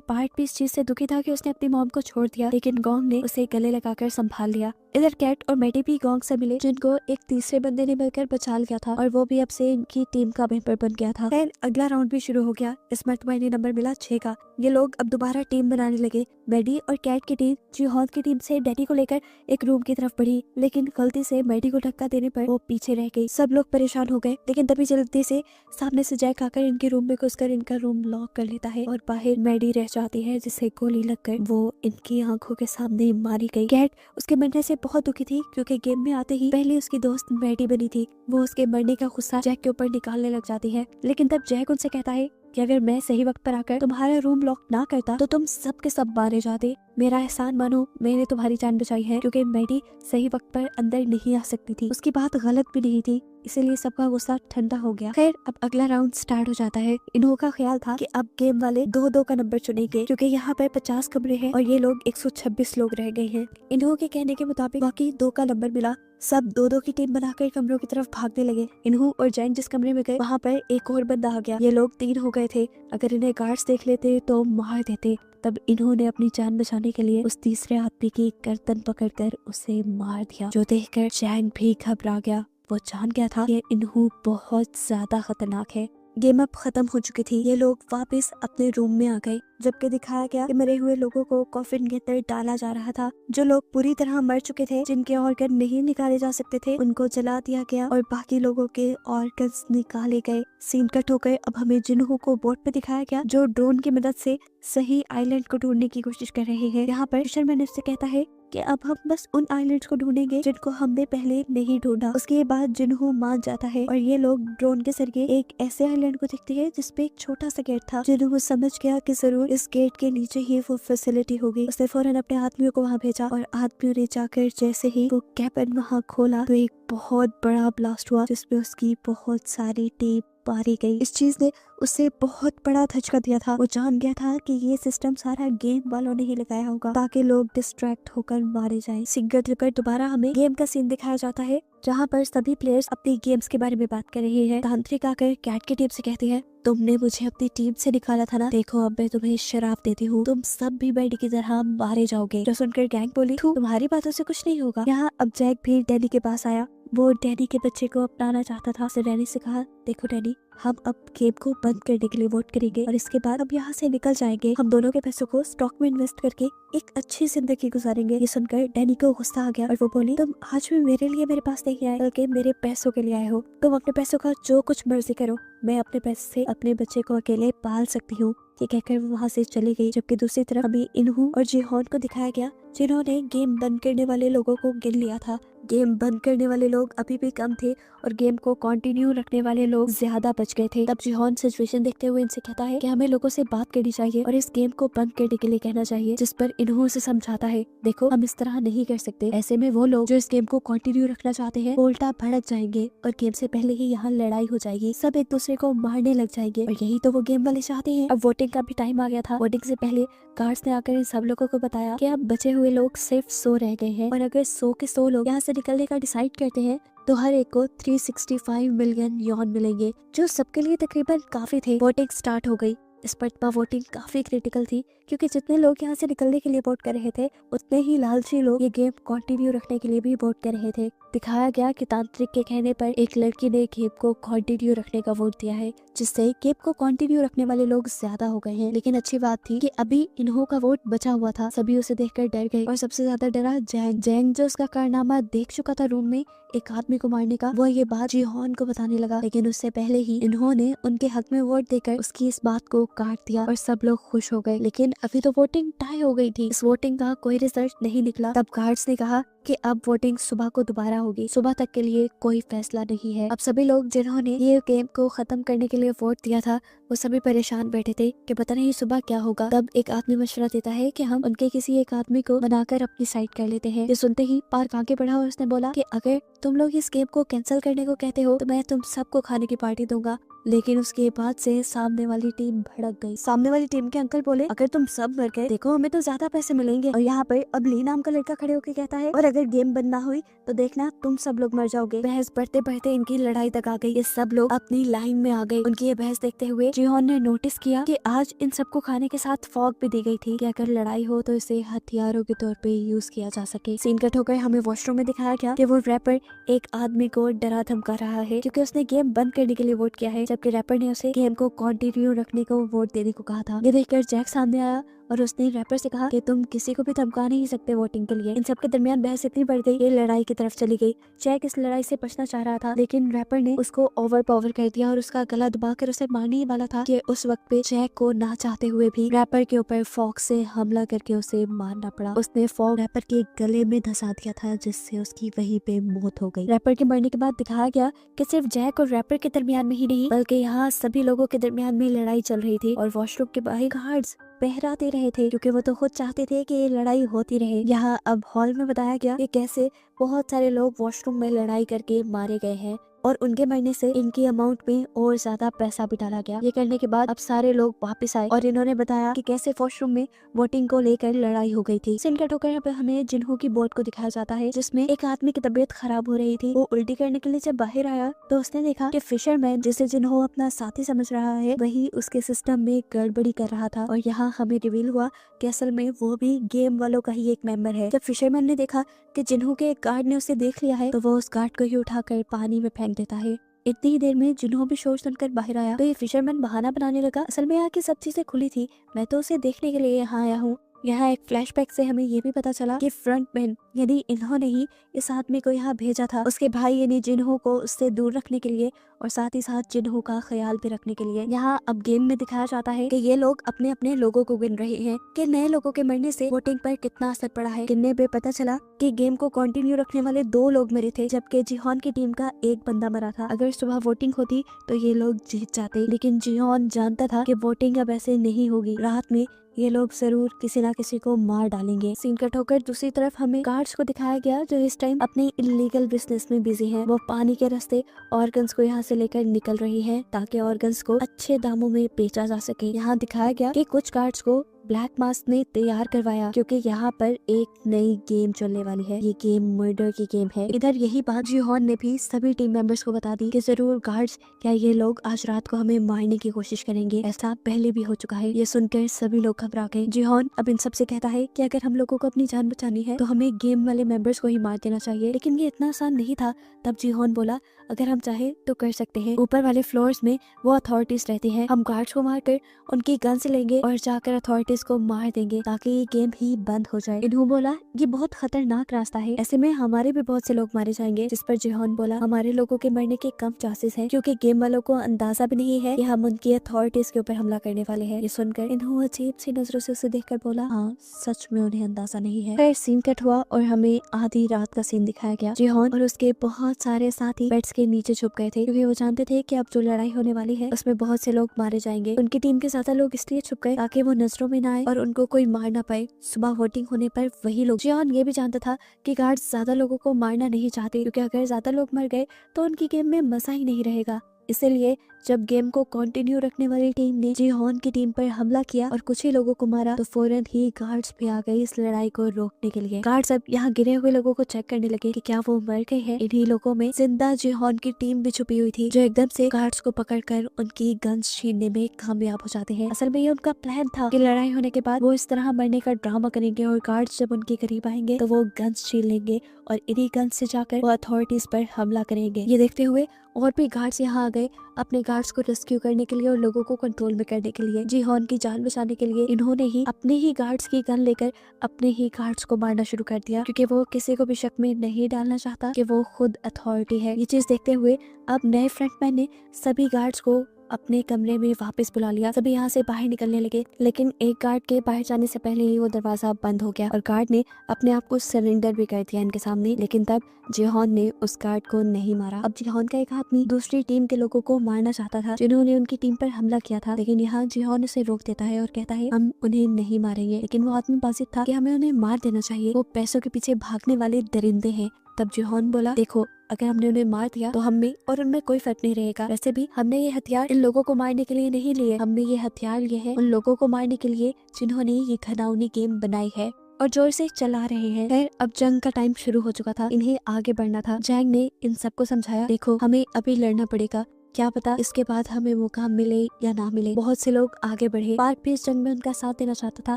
A: पार्क भी इस चीज से दुखी था कि उसने अपनी मॉम को छोड़ दिया, लेकिन गोंग ने उसे गले लगाकर संभाल लिया। इधर कैट और मैडी भी गोंग से मिले, जिनको एक तीसरे बंदे ने मिलकर बचा लिया था और वो भी अब से इनकी टीम का मेंबर बन गया था। फिर अगला राउंड भी शुरू हो गया। इस मरतबा इन्हें नंबर मिला 6 का। ये लोग अब दोबारा टीम बनाने लगे। मैडी और कैट की टीम जिहोन की टीम से डैडी को लेकर एक रूम की तरफ बढ़ी, लेकिन गलती से मैडी को धक्का देने पर वो पीछे रह गई। सब लोग परेशान हो गए, लेकिन तभी जल्दी से सामने से जैक आकर इनके रूम में घुसकर इनका रूम लॉक कर लेता है और बाहर मैडी रह जाती है, जिसे गोली लगकर वो इनकी आंखों के सामने मारी गई। कैट उसके मरने से बहुत दुखी थी क्योंकि गेम में आते ही पहले उसकी दोस्त मैडी बनी थी। वो उसके मरने का गुस्सा जैक के ऊपर निकालने लग जाती है, लेकिन तब जैक उनसे कहता है कि अगर मैं सही वक्त पर आकर तुम्हारा रूम लॉक ना करता तो तुम सब के सब मारे जाते। मेरा एहसान मानो, मैंने तुम्हारी जान बचाई है, क्योंकि मैडी सही वक्त पर अंदर नहीं आ सकती थी। उसकी बात गलत भी नहीं थी, इसीलिए सबका गुस्सा ठंडा हो गया। खैर अब अगला राउंड स्टार्ट हो जाता है। इन्हों का ख्याल था कि अब गेम वाले 2-2 का नंबर चुनेंगे, क्योंकि यहाँ पर 50 कमरे हैं और ये लोग 126 लोग रह गए हैं। इन्हों के कहने के मुताबिक बाकी 2 का नंबर मिला। सब 2-2 की टीम बनाकर कमरों की तरफ भागने लगे। इन्हू और जैक जिस कमरे में गए वहाँ पर एक और बंदा आ गया। ये लोग 3 हो गए थे। अगर इन्हें गार्ड्स देख लेते तो मार देते। तब इन्होंने अपनी जान बचाने के लिए उस तीसरे आदमी की गर्दन पकड़कर उसे मार दिया, जो देखकर जैक भी घबरा गया। वो जान गया था कि इन्हू बहुत ज्यादा खतरनाक है। गेम अब खत्म हो चुकी थी। ये लोग वापस अपने रूम में आ गए, जबकि दिखाया गया कि मरे हुए लोगों को कॉफिन के अंदर डाला जा रहा था। जो लोग पूरी तरह मर चुके थे, जिनके ऑर्गन नहीं निकाले जा सकते थे, उनको जला दिया गया और बाकी लोगों के ऑर्गन्स निकाले गए। सीन कट हो गए। अब हमें जिन्हों को बोट पे दिखाया गया, जो ड्रोन की मदद से सही आइलैंड को ढूंढने की कोशिश कर रहे हैं। यहाँ पर फिशरमैन उससे कहता है कि अब हम बस उन आइलैंड्स को ढूंढेंगे जिनको हमने पहले नहीं ढूंढा। उसके बाद जिन्हों मान जाता है और ये लोग ड्रोन के जरिए एक ऐसे आइलैंड को देखते हैं जिसपे एक छोटा सा गेट था। जिन्हों समझ गया कि जरूर इस गेट के नीचे ही वो फैसिलिटी होगी। उसने फौरन अपने आदमियों को वहाँ भेजा और आदमियों ने जाकर जैसे ही वो कैबिन वहाँ खोला तो एक बहुत बड़ा ब्लास्ट हुआ, जिसमें उसकी बहुत सारी टीम मारी गई। इस चीज ने उसे बहुत बड़ा धचका दिया था। वो जान गया था कि ये सिस्टम सारा गेम वालों ने ही लगाया होगा ताकि लोग डिस्ट्रैक्ट होकर मारे जाएं। सिंगल कर दोबारा हमें गेम का सीन दिखाया जाता है, जहाँ पर सभी प्लेयर्स अपनी गेम्स के बारे में बात कर रहे हैं। तांत्रिक आकर कैट की टीम से कहती है, तुमने मुझे अपनी टीम से निकाला था ना, देखो अब मैं तुम्हें शराब देती हूँ, तुम सब भी बैडी की तरह मारे जाओगे। जो सुनकर गैंग बोली, तुम्हारी बातों से कुछ नहीं होगा। यहाँ अब जैक भी डैनी के पास आया। वो डैनी के बच्चे को अपनाना चाहता था। उसने डैनी से कहा, देखो डैनी, हम अब गेम को बंद करने के लिए वोट करेंगे और इसके बाद अब यहाँ से निकल जाएंगे। हम दोनों के पैसों को स्टॉक में इन्वेस्ट करके एक अच्छी जिंदगी गुजारेंगे। ये सुनकर डैनी को गुस्सा आ गया और वो बोली, तुम आज भी मेरे लिए मेरे पास नहीं आए, बल्कि मेरे पैसों के लिए आए हो। तुम अपने पैसों का जो कुछ मर्जी करो, मैं अपने पैसे से अपने बच्चे को अकेले पाल सकती हूँ। ये कहकर वो वहाँ से चली गई। जबकि दूसरी तरफ अभी इन्हू और जिहोन को दिखाया गया, जिन्होंने गेम बंद करने वाले लोगों को गिन लिया था। गेम बंद करने वाले लोग अभी भी कम थे और गेम को कंटिन्यू रखने वाले लोग ज्यादा बच गए थे। तब जिहोन सिचुएशन देखते हुए इनसे कहता है कि हमें लोगों से बात करनी चाहिए और इस गेम को बंद करने के लिए कहना चाहिए, जिस पर इन्हों से समझाता है, देखो हम इस तरह नहीं कर सकते। ऐसे में वो लोग जो इस गेम को कंटिन्यू रखना चाहते हैं वो उल्टा भड़क जाएंगे और गेम से पहले ही यहाँ लड़ाई हो जाएगी, सब एक दूसरे को मारने लग जाएंगे और यही तो वो गेम वाले चाहते हैं। अब वोटिंग वोटिंग का भी टाइम आ गया था। वोटिंग से पहले गार्ड्स ने आकर इन सब लोगों को बताया कि अब बचे हुए लोग सिर्फ 100 रह गए हैं और अगर 100 के 100 लोग यहाँ से निकलने का डिसाइड करते हैं तो हर एक को 365 मिलियन यौन मिलेंगे, जो सबके लिए तकरीबन काफी थे। वोटिंग स्टार्ट हो गई। इस पर वोटिंग काफी क्रिटिकल थी क्योंकि जितने लोग यहाँ से निकलने के लिए वोट कर रहे थे उतने ही लालची लोग ये गेम कंटिन्यू रखने के लिए भी वोट कर रहे थे। दिखाया गया कि तांत्रिक के कहने पर एक लड़की ने गेम को कंटिन्यू रखने का वोट दिया है, जिससे गेम को कंटिन्यू रखने वाले लोग ज्यादा हो गए हैं। लेकिन अच्छी बात थी कि अभी इन्हों का वोट बचा हुआ था। सभी उसे देखकर डर गए और सबसे ज्यादा डरा जैंग। जैंग जो उसका कारनामा देख चुका था रूम में एक आदमी को मारने का, वो ये बात जिहोन को बताने लगा। लेकिन उससे पहले ही इन्होंने उनके हक में वोट देकर उसकी इस बात को काट दिया और सब लोग खुश हो गए। लेकिन अभी तो वोटिंग टाई हो गई थी। इस वोटिंग का कोई रिजल्ट नहीं निकला। तब गार्ड्स ने कहा कि अब वोटिंग सुबह को दोबारा होगी। सुबह तक के लिए कोई फैसला नहीं है। अब सभी लोग जिन्होंने ये गेम को खत्म करने के लिए वोट दिया था वो सभी परेशान बैठे थे कि पता नहीं सुबह क्या होगा। तब एक आदमी मशवरा देता है कि हम उनके किसी एक आदमी को बनाकर अपनी साइड कर लेते हैं। ये सुनते ही पार्क आगे बढ़ा और उसने बोला कि अगर तुम लोग इस गेम को कैंसिल करने को कहते हो तो मैं तुम सबको खाने की पार्टी दूंगा। लेकिन उसके बाद से सामने वाली टीम भड़क गई। सामने वाली टीम के अंकल बोले, अगर तुम सब मर गए देखो हमें तो ज्यादा पैसे मिलेंगे। और यहाँ पर अब ली नाम का लड़का खड़े होकर कहता है, और अगर गेम बंद ना हुई तो देखना तुम सब लोग मर जाओगे। बहस बढ़ते बढ़ते इनकी लड़ाई तक आ गई। ये सब लोग अपनी लाइन में आ गए। उनकी ये बहस देखते हुए जिहोन ने नोटिस किया कि आज इन सबको खाने के साथ फॉग भी दी गई थी कि अगर लड़ाई हो तो इसे हथियारों के तौर पे यूज किया जा सके। सीन कट होकर हमें वॉशरूम में दिखाया गया कि वो रैपर एक आदमी को डरा धमका रहा है क्योंकि उसने गेम बंद करने के लिए वोट किया है, जबकि रैपर ने उसे गेम को कंटिन्यू रखने को वोट देने को कहा था। ये देखकर जैक सामने आया और उसने रैपर से कहा कि तुम किसी को भी धमका नहीं सकते वोटिंग के लिए। इन सब के दरमियान बहस इतनी बढ़ गई, ये लड़ाई की तरफ चली गई। जैक इस लड़ाई से बचना चाह रहा था लेकिन रैपर ने उसको ओवर पावर कर दिया और उसका गला दबाकर उसे मारने ही वाला था कि उस वक्त पे जैक को ना चाहते हुए भी रैपर के ऊपर फॉग से हमला करके उसे मारना पड़ा। उसने फॉग रैपर के गले में धंसा दिया था जिससे उसकी वहीं पे मौत हो गई। रैपर के मरने के बाद दिखाया गया कि सिर्फ जैक और रैपर के दरमियान में ही नहीं बल्कि यहाँ सभी लोगों के दरमियान में लड़ाई चल रही थी और वॉशरूम के बाहर गार्ड्स पहरा दे रहे थे क्योंकि वो तो खुद चाहते थे कि ये लड़ाई होती रहे। यहाँ अब हॉल में बताया गया कि कैसे बहुत सारे लोग वॉशरूम में लड़ाई करके मारे गए हैं और उनके मरने से इनकी अमाउंट में और ज्यादा पैसा भी डाला गया। ये करने के बाद अब सारे लोग वापस आए और इन्होंने बताया कि कैसे वॉशरूम में वोटिंग को लेकर लड़ाई हो गई थी। सीन कट होकर यहाँ पे हमें जिन्हों की बोट को दिखाया जाता है जिसमें एक आदमी की तबीयत खराब हो रही थी। वो उल्टी करने के लिए जब बाहर आया तो उसने देखा कि फिशरमैन जिसे जिन्हों अपना साथी समझ रहा है वही उसके सिस्टम में गड़बड़ी कर रहा था और यहाँ हमें रिवील हुआ कि असल में वो भी गेम वालों का ही एक मेंबर है। जब फिशरमैन ने देखा कि जिन्हों के एक गार्ड ने उसे देख लिया है तो वो उस गार्ड को ही उठाकर पानी में फेंक देता है। इतनी ही देर में जिन्हों भी शोर सुनकर बाहर आया तो ये फिशरमैन बहाना बनाने लगा, असल में यहाँ की सब चीजें खुली थी, मैं तो उसे देखने के लिए यहाँ आया हूँ। यहाँ एक फ्लैशबैक से हमें ये भी पता चला कि फ्रंटमैन यानी इन्होंने ही इस आदमी को यहाँ भेजा था उसके भाई यानी जिन्हों को उससे दूर रखने के लिए और साथ ही साथ जिन्हों का ख्याल भी रखने के लिए। यहाँ अब गेम में दिखाया जाता है कि ये लोग अपने अपने लोगों को गिन रहे हैं कि नए लोगों के मरने से वोटिंग पर कितना असर पड़ा है। गिनने पे पता चला कि गेम को कंटिन्यू रखने वाले 2 लोग मरे थे जबकि जिहोन की टीम का एक बंदा मरा था। अगर सुबह वोटिंग होती तो ये लोग जीत जाते, लेकिन जिहोन जानता था कि वोटिंग अब ऐसे नहीं होगी। रात में ये लोग जरूर किसी ना किसी को मार डालेंगे। सीन कट होकर दूसरी तरफ हमें गार्ड्स को दिखाया गया जो इस टाइम अपने इलीगल बिजनेस में बिजी हैं। वो पानी के रास्ते ऑर्गन्स को यहाँ से लेकर निकल रही हैं ताकि ऑर्गन्स को अच्छे दामों में बेचा जा सके। यहाँ दिखाया गया कि कुछ गार्ड्स को ब्लैक मास्क ने तैयार करवाया क्योंकि यहाँ पर एक नई गेम चलने वाली है। ये गेम मर्डर की गेम है। इधर यही बात जिहोन ने भी सभी टीम मेंबर्स को बता दी कि जरूर गार्ड्स क्या ये लोग आज रात को हमें मारने की कोशिश करेंगे, ऐसा पहले भी हो चुका है। ये सुनकर सभी लोग घबरा गए। जिहोन अब इन सबसे कहता है कि अगर हम लोगों को अपनी जान बचानी है तो हमें गेम वाले मेंबर्स को ही मार देना चाहिए, लेकिन ये इतना आसान नहीं था। तब जिहोन बोला, अगर हम चाहे तो कर सकते हैं। ऊपर वाले फ्लोर्स में वो अथॉरिटीज रहती हैं, हम गार्ड्स को मारकर उनकी गन से लेंगे और जाकर अथॉरिटीज को मार देंगे ताकि ये गेम ही बंद हो जाए। इन्हों बोला, ये बहुत खतरनाक रास्ता है, ऐसे में हमारे भी बहुत से लोग मारे जाएंगे। जिस पर जिहोन बोला, हमारे लोगों के मरने के कम चांसेस हैं क्योंकि गेम वालों को अंदाजा भी नहीं है कि हम उनकी अथॉरिटीज के ऊपर हमला करने वाले हैं। ये सुनकर इन्हों अजीब सी नजरों से उसे देखकर बोला, हाँ सच में उन्हें अंदाजा नहीं है। फिर सीन कट हुआ और हमें आधी रात का सीन दिखाया गया। जिहोन और उसके बहुत सारे साथी बेड्स के नीचे छुप गए थे क्योंकि वो जानते थे कि अब जो लड़ाई होने वाली है उसमें बहुत से लोग मारे जाएंगे। उनकी टीम के ज्यादा लोग इसलिए छुप गए ताकि वो नजरों में ना आए और उनको कोई मार ना पाए। सुबह वोटिंग होने पर वही लोग, जिहोन ये भी जानता था कि गार्ड्स ज्यादा लोगों को मारना नहीं चाहते क्योंकि अगर ज्यादा लोग मर गए तो उनकी गेम में मजा ही नहीं रहेगा। इसीलिए जब गेम को कंटिन्यू रखने वाली टीम ने जिहोन की टीम पर हमला किया और कुछ ही लोगों को मारा तो फौरन ही गार्ड्स भी आ गए इस लड़ाई को रोकने के लिए। गार्ड्स अब यहाँ गिरे हुए लोगों को चेक करने लगे कि क्या वो मर गए हैं। इन्हीं लोगों में जिंदा जिहोन की टीम भी छुपी हुई थी, जो एकदम से गार्ड्स को पकड़कर उनकी गन्स छीनने में कामयाब हो जाते हैं। असल में ये उनका प्लान था कि लड़ाई होने के बाद वो इस तरह मरने का ड्रामा करेंगे और गार्ड्स जब उनके करीब आएंगे तो वो गन्स छीन लेंगे और इन्हीं गन्स से जाकर वो अथॉरिटीज पर हमला करेंगे। ये देखते हुए और भी गार्ड्स यहाँ आ गए अपने गार्ड्स को रेस्क्यू करने के लिए और लोगों को कंट्रोल में करने के लिए। जिहोन की जान बचाने के लिए इन्होंने ही अपने ही गार्ड्स की गन लेकर अपने ही गार्ड्स को मारना शुरू कर दिया, क्योंकि वो किसी को भी शक में नहीं डालना चाहता कि वो खुद अथॉरिटी है। ये चीज देखते हुए अब नए फ्रंटमैन ने सभी गार्ड्स को अपने कमरे में वापस बुला लिया। सभी यहाँ से बाहर निकलने लगे, लेकिन एक गार्ड के बाहर जाने से पहले ही वो दरवाजा बंद हो गया और गार्ड ने अपने आप को सरेंडर भी कर दिया इनके सामने। लेकिन तब जिहोन ने उस गार्ड को नहीं मारा। अब जिहोन का एक आदमी दूसरी टीम के लोगों को मारना चाहता था जिन्होंने उनकी टीम पर हमला किया था, लेकिन यहाँ जिहोन उसे रोक देता है और कहता है हम उन्हें नहीं मारेंगे। लेकिन वो आदमी बाजिद था कि हमें उन्हें मार देना चाहिए, वो पैसों के पीछे भागने वाले दरिंदे हैं। तब जिहोन बोला, देखो अगर हमने उन्हें मार दिया तो हम में और उनमें कोई फर्क नहीं रहेगा। वैसे भी हमने ये हथियार इन लोगों को मारने के लिए नहीं लिए, हमने ये हथियार लिए हैं उन लोगों को मारने के लिए जिन्होंने ये घिनौनी गेम बनाई है और जोर से चला रहे हैं। खैर अब जंग का टाइम शुरू हो चुका था, इन्हें आगे बढ़ना था। जैंग ने इन सबको समझाया, देखो हमें अभी लड़ना पड़ेगा, क्या पता इसके बाद हमें मौका मिले या ना मिले। बहुत से लोग आगे बढ़े। पार्क भी इस जंग में उनका साथ देना चाहता था,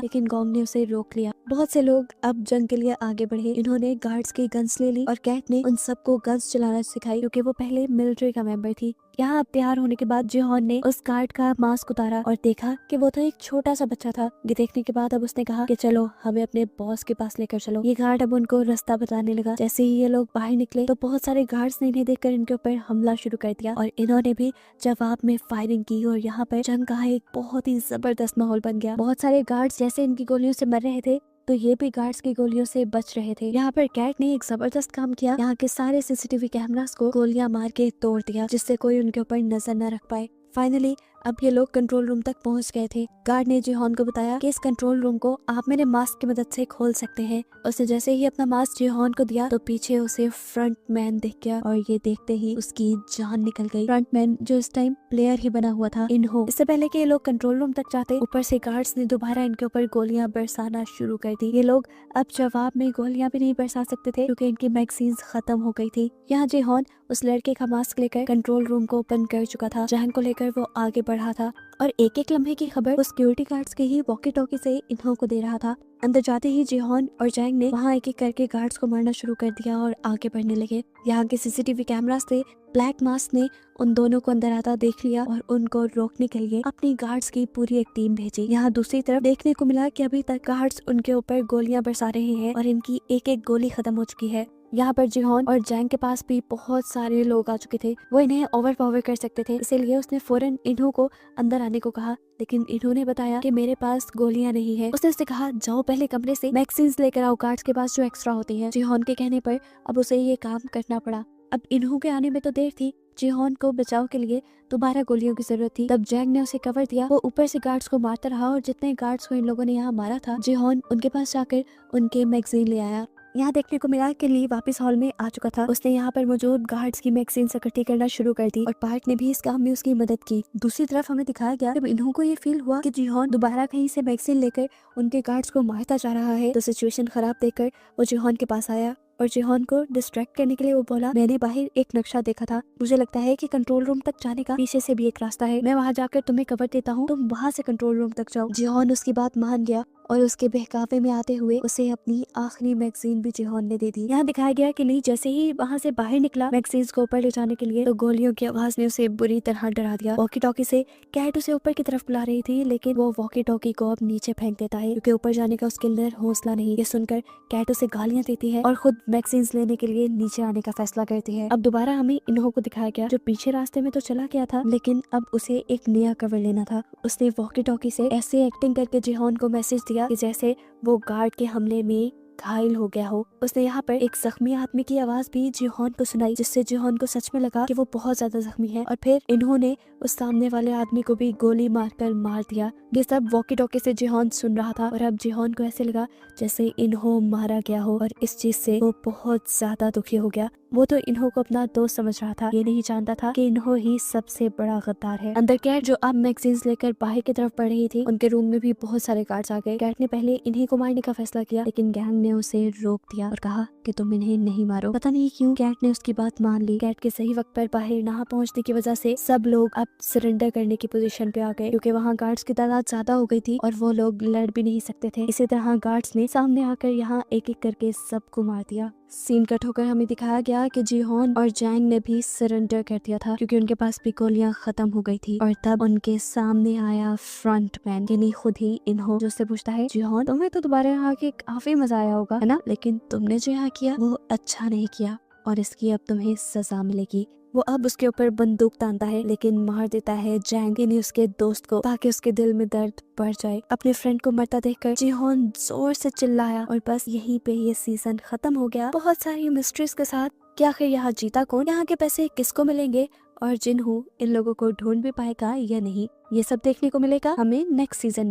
A: लेकिन गोंग ने उसे रोक लिया। बहुत से लोग अब जंग के लिए आगे बढ़े। इन्होंने गार्ड्स की गन्स ले ली और कैट ने उन सबको गन्स चलाना सिखाई, क्योंकि वो पहले मिलिट्री का मेंबर थी। यहाँ अब तैयार होने के बाद जिहोन ने उस गार्ड का मास्क उतारा और देखा कि वो तो एक छोटा सा बच्चा था। ये देखने के बाद अब उसने कहा कि चलो हमें अपने बॉस के पास लेकर चलो। ये गार्ड अब उनको रास्ता बताने लगा। जैसे ही ये लोग बाहर निकले तो बहुत सारे गार्ड्स ने इन्हें देखकर इनके ऊपर हमला शुरू कर दिया और इन्होंने भी जवाब में फायरिंग की और यहाँ पर जंग का एक बहुत ही जबरदस्त माहौल बन गया। बहुत सारे गार्ड्स जैसे इनकी गोलियों से मर रहे थे तो ये भी गार्ड्स की गोलियों से बच रहे थे। यहाँ पर कैट ने एक जबरदस्त काम किया, यहाँ के सारे सीसीटीवी कैमरास को गोलियां मार के तोड़ दिया, जिससे कोई उनके ऊपर नजर न रख पाए। फाइनली अब ये लोग कंट्रोल रूम तक पहुंच गए थे। गार्ड ने जिहोन को बताया कि इस कंट्रोल रूम को आप मेरे मास्क की मदद से खोल सकते हैं। उसने जैसे ही अपना मास्क जिहोन को दिया तो पीछे उसे फ्रंट मैन दिख गया और ये देखते ही उसकी जान निकल गई। फ्रंट मैन जो इस टाइम प्लेयर ही बना हुआ था इन्हो। इससे पहले कि ये लोग कंट्रोल रूम तक जाते, ऊपर से गार्ड्स ने दोबारा इनके ऊपर गोलियां बरसाना शुरू कर दी। ये लोग अब जवाब में गोलियां भी नहीं बरसा सकते थे क्योंकि इनकी मैगजीन खत्म हो गई थी। यहाँ जिहोन उस लड़के का मास्क लेकर कंट्रोल रूम को ओपन कर चुका था, जहां को लेकर वो आगे बढ़ा था और एक एक लम्हे की खबर वो सिक्योरिटी गार्ड्स के ही वॉकी टॉकी से इन्हों को दे रहा था। अंदर जाते ही जिहोन और जैंग ने वहाँ एक एक करके गार्ड्स को मारना शुरू कर दिया और आगे बढ़ने लगे। यहाँ के सीसीटीवी कैमरास से ब्लैक मास्क ने उन दोनों को अंदर आता देख लिया और उनको रोकने के लिए अपनी गार्ड्स की पूरी एक टीम भेजी। यहाँ दूसरी तरफ देखने को मिला कि अभी तक गार्ड्स उनके ऊपर गोलियां बरसा रहे हैं और इनकी एक एक गोली खत्म हो चुकी है। यहाँ पर जिहोन और जैंग के पास भी बहुत सारे लोग आ चुके थे, वो इन्हें ओवरपावर कर सकते थे, इसीलिए उसने फौरन इन्हों को अंदर आने को कहा। लेकिन इन्होंने बताया कि मेरे पास गोलियां नहीं है। उसने कहा जाओ पहले कमरे से मैगजीन्स लेकर आओ गार्ड्स के पास जो एक्स्ट्रा होती हैं। जिहोन के कहने पर अब उसे ये काम करना पड़ा। अब इन्हों के आने में तो देर थी, जिहोन को बचाव के लिए दोबारा गोलियों की जरूरत थी। तब जैंग ने उसे कवर दिया, वो ऊपर से गार्ड्स को मारता रहा और जितने गार्ड्स को इन लोगों ने यहाँ मारा था जिहोन उनके पास जाकर उनके मैगजीन ले आया। यहाँ देखने को मिला कि ली वापस हॉल में आ चुका था। उसने यहाँ पर मौजूद गार्ड्स की मैगजीन इकट्ठी करना शुरू कर दी और पार्क ने भी इस काम में उसकी मदद की। दूसरी तरफ हमें दिखाया गया जब इन्हों को ये फील हुआ कि जिहोन दोबारा कहीं से मैगजीन लेकर उनके गार्ड्स को मारता जा रहा है तो सिचुएशन खराब देखकर वो जिहोन के पास आया और जिहोन को डिस्ट्रैक्ट करने के लिए वो बोला, मैंने बाहर एक नक्शा देखा था, मुझे लगता है कि कंट्रोल रूम तक जाने का पीछे से भी एक रास्ता है, मैं वहाँ जाकर तुम्हें कवर देता हूँ, तुम वहाँ से कंट्रोल रूम तक जाओ। जिहोन उसकी बात मान गया और उसके बहकावे में आते हुए उसे अपनी आखिरी मैगजीन भी जिहोन ने दे दी। यहाँ दिखाया गया कि ली जैसे ही वहाँ से बाहर निकला मैगजीन को ऊपर ले जाने के लिए तो गोलियों की आवाज ने उसे बुरी तरह डरा दिया। वॉकी टॉकी से कैट उसे ऊपर की तरफ बुला रही थी, लेकिन वो वॉकी टॉकी को अब नीचे फेंक देता है क्योंकि ऊपर जाने का उसके अंदर हौसला नहीं। ये सुनकर कैट उसे गालियां देती है और खुद मैगजीन लेने के लिए नीचे आने का फैसला करती है। अब दोबारा हमें इन्हों को दिखाया गया जो पीछे रास्ते में तो चला गया था, लेकिन अब उसे एक नया कवर लेना था। उसने वॉकी टॉकी से ऐसे एक्टिंग करके जिहोन को मैसेज दिया कि जैसे वो गार्ड के हमले में घायल हो गया हो। उसने यहाँ पर एक जख्मी आदमी की आवाज भी जिहोन को सुनाई, जिससे जिहोन को सच में लगा कि वो बहुत ज्यादा जख्मी है और फिर इन्होंने उस सामने वाले आदमी को भी गोली मारकर मार दिया। ये सब वॉकी टॉकी से जिहोन सुन रहा था और अब जिहोन को ऐसे लगा जैसे इन्हों मारा गया हो और इस चीज से वो बहुत ज्यादा दुखी हो गया। वो तो इन्हो को अपना दोस्त समझ रहा था, ये नहीं जानता था कि इन्हो ही सबसे बड़ा गद्दार है। अंदर कैट जो अब मैगजीन्स लेकर बाहर की तरफ बढ़ रही थी, उनके रूम में भी बहुत सारे गार्ड्स आ गए। कैट ने पहले इन्हीं को मारने का फैसला किया, लेकिन गैंग ने उसे रोक दिया और कहा कि तुम इन्हें नहीं मारो। पता नहीं क्यों कैट ने उसकी बात मान ली। कैट के सही वक्त पर बाहर ना पहुंचने की वजह से सब लोग अब सरेंडर करने की पोजीशन पे आ गए, क्योंकि वहाँ गार्ड्स की तादाद ज्यादा हो गई थी और वो लोग लड़ भी नहीं सकते थे। इसी तरह गार्ड्स ने सामने आकर यहाँ एक एक करके सबको मार दिया। सीन कट होकर हमें दिखाया गया कि जिहोन और जैंग ने भी सरेंडर कर दिया था, क्योंकि उनके पास भी गोलियां खत्म हो गई थी। और तब उनके सामने आया फ्रंटमैन, यानी खुद ही इन्हो, जो उससे पूछता है, जिहोन तुम्हें तो दोबारा यहाँ आके काफी मजा आया होगा, है ना? लेकिन तुमने जो यहाँ किया वो अच्छा नहीं किया और इसकी अब तुम्हें सजा मिलेगी। वो अब उसके ऊपर बंदूक तानता है, लेकिन मार देता है जैंग, यानी उसके दोस्त को, ताकि उसके दिल में दर्द बढ़ जाए। अपने फ्रेंड को मरता देखकर जिहोन जोर से चिल्लाया और बस यहीं पे ये सीजन खत्म हो गया, बहुत सारी मिस्ट्रीज के साथ कि आखिर यहाँ जीता कौन, यहाँ के पैसे किसको मिलेंगे और जिन्हो इन लोगों को ढूंढ भी पाएगा या नहीं, ये सब देखने को मिलेगा हमें नेक्स्ट सीजन में।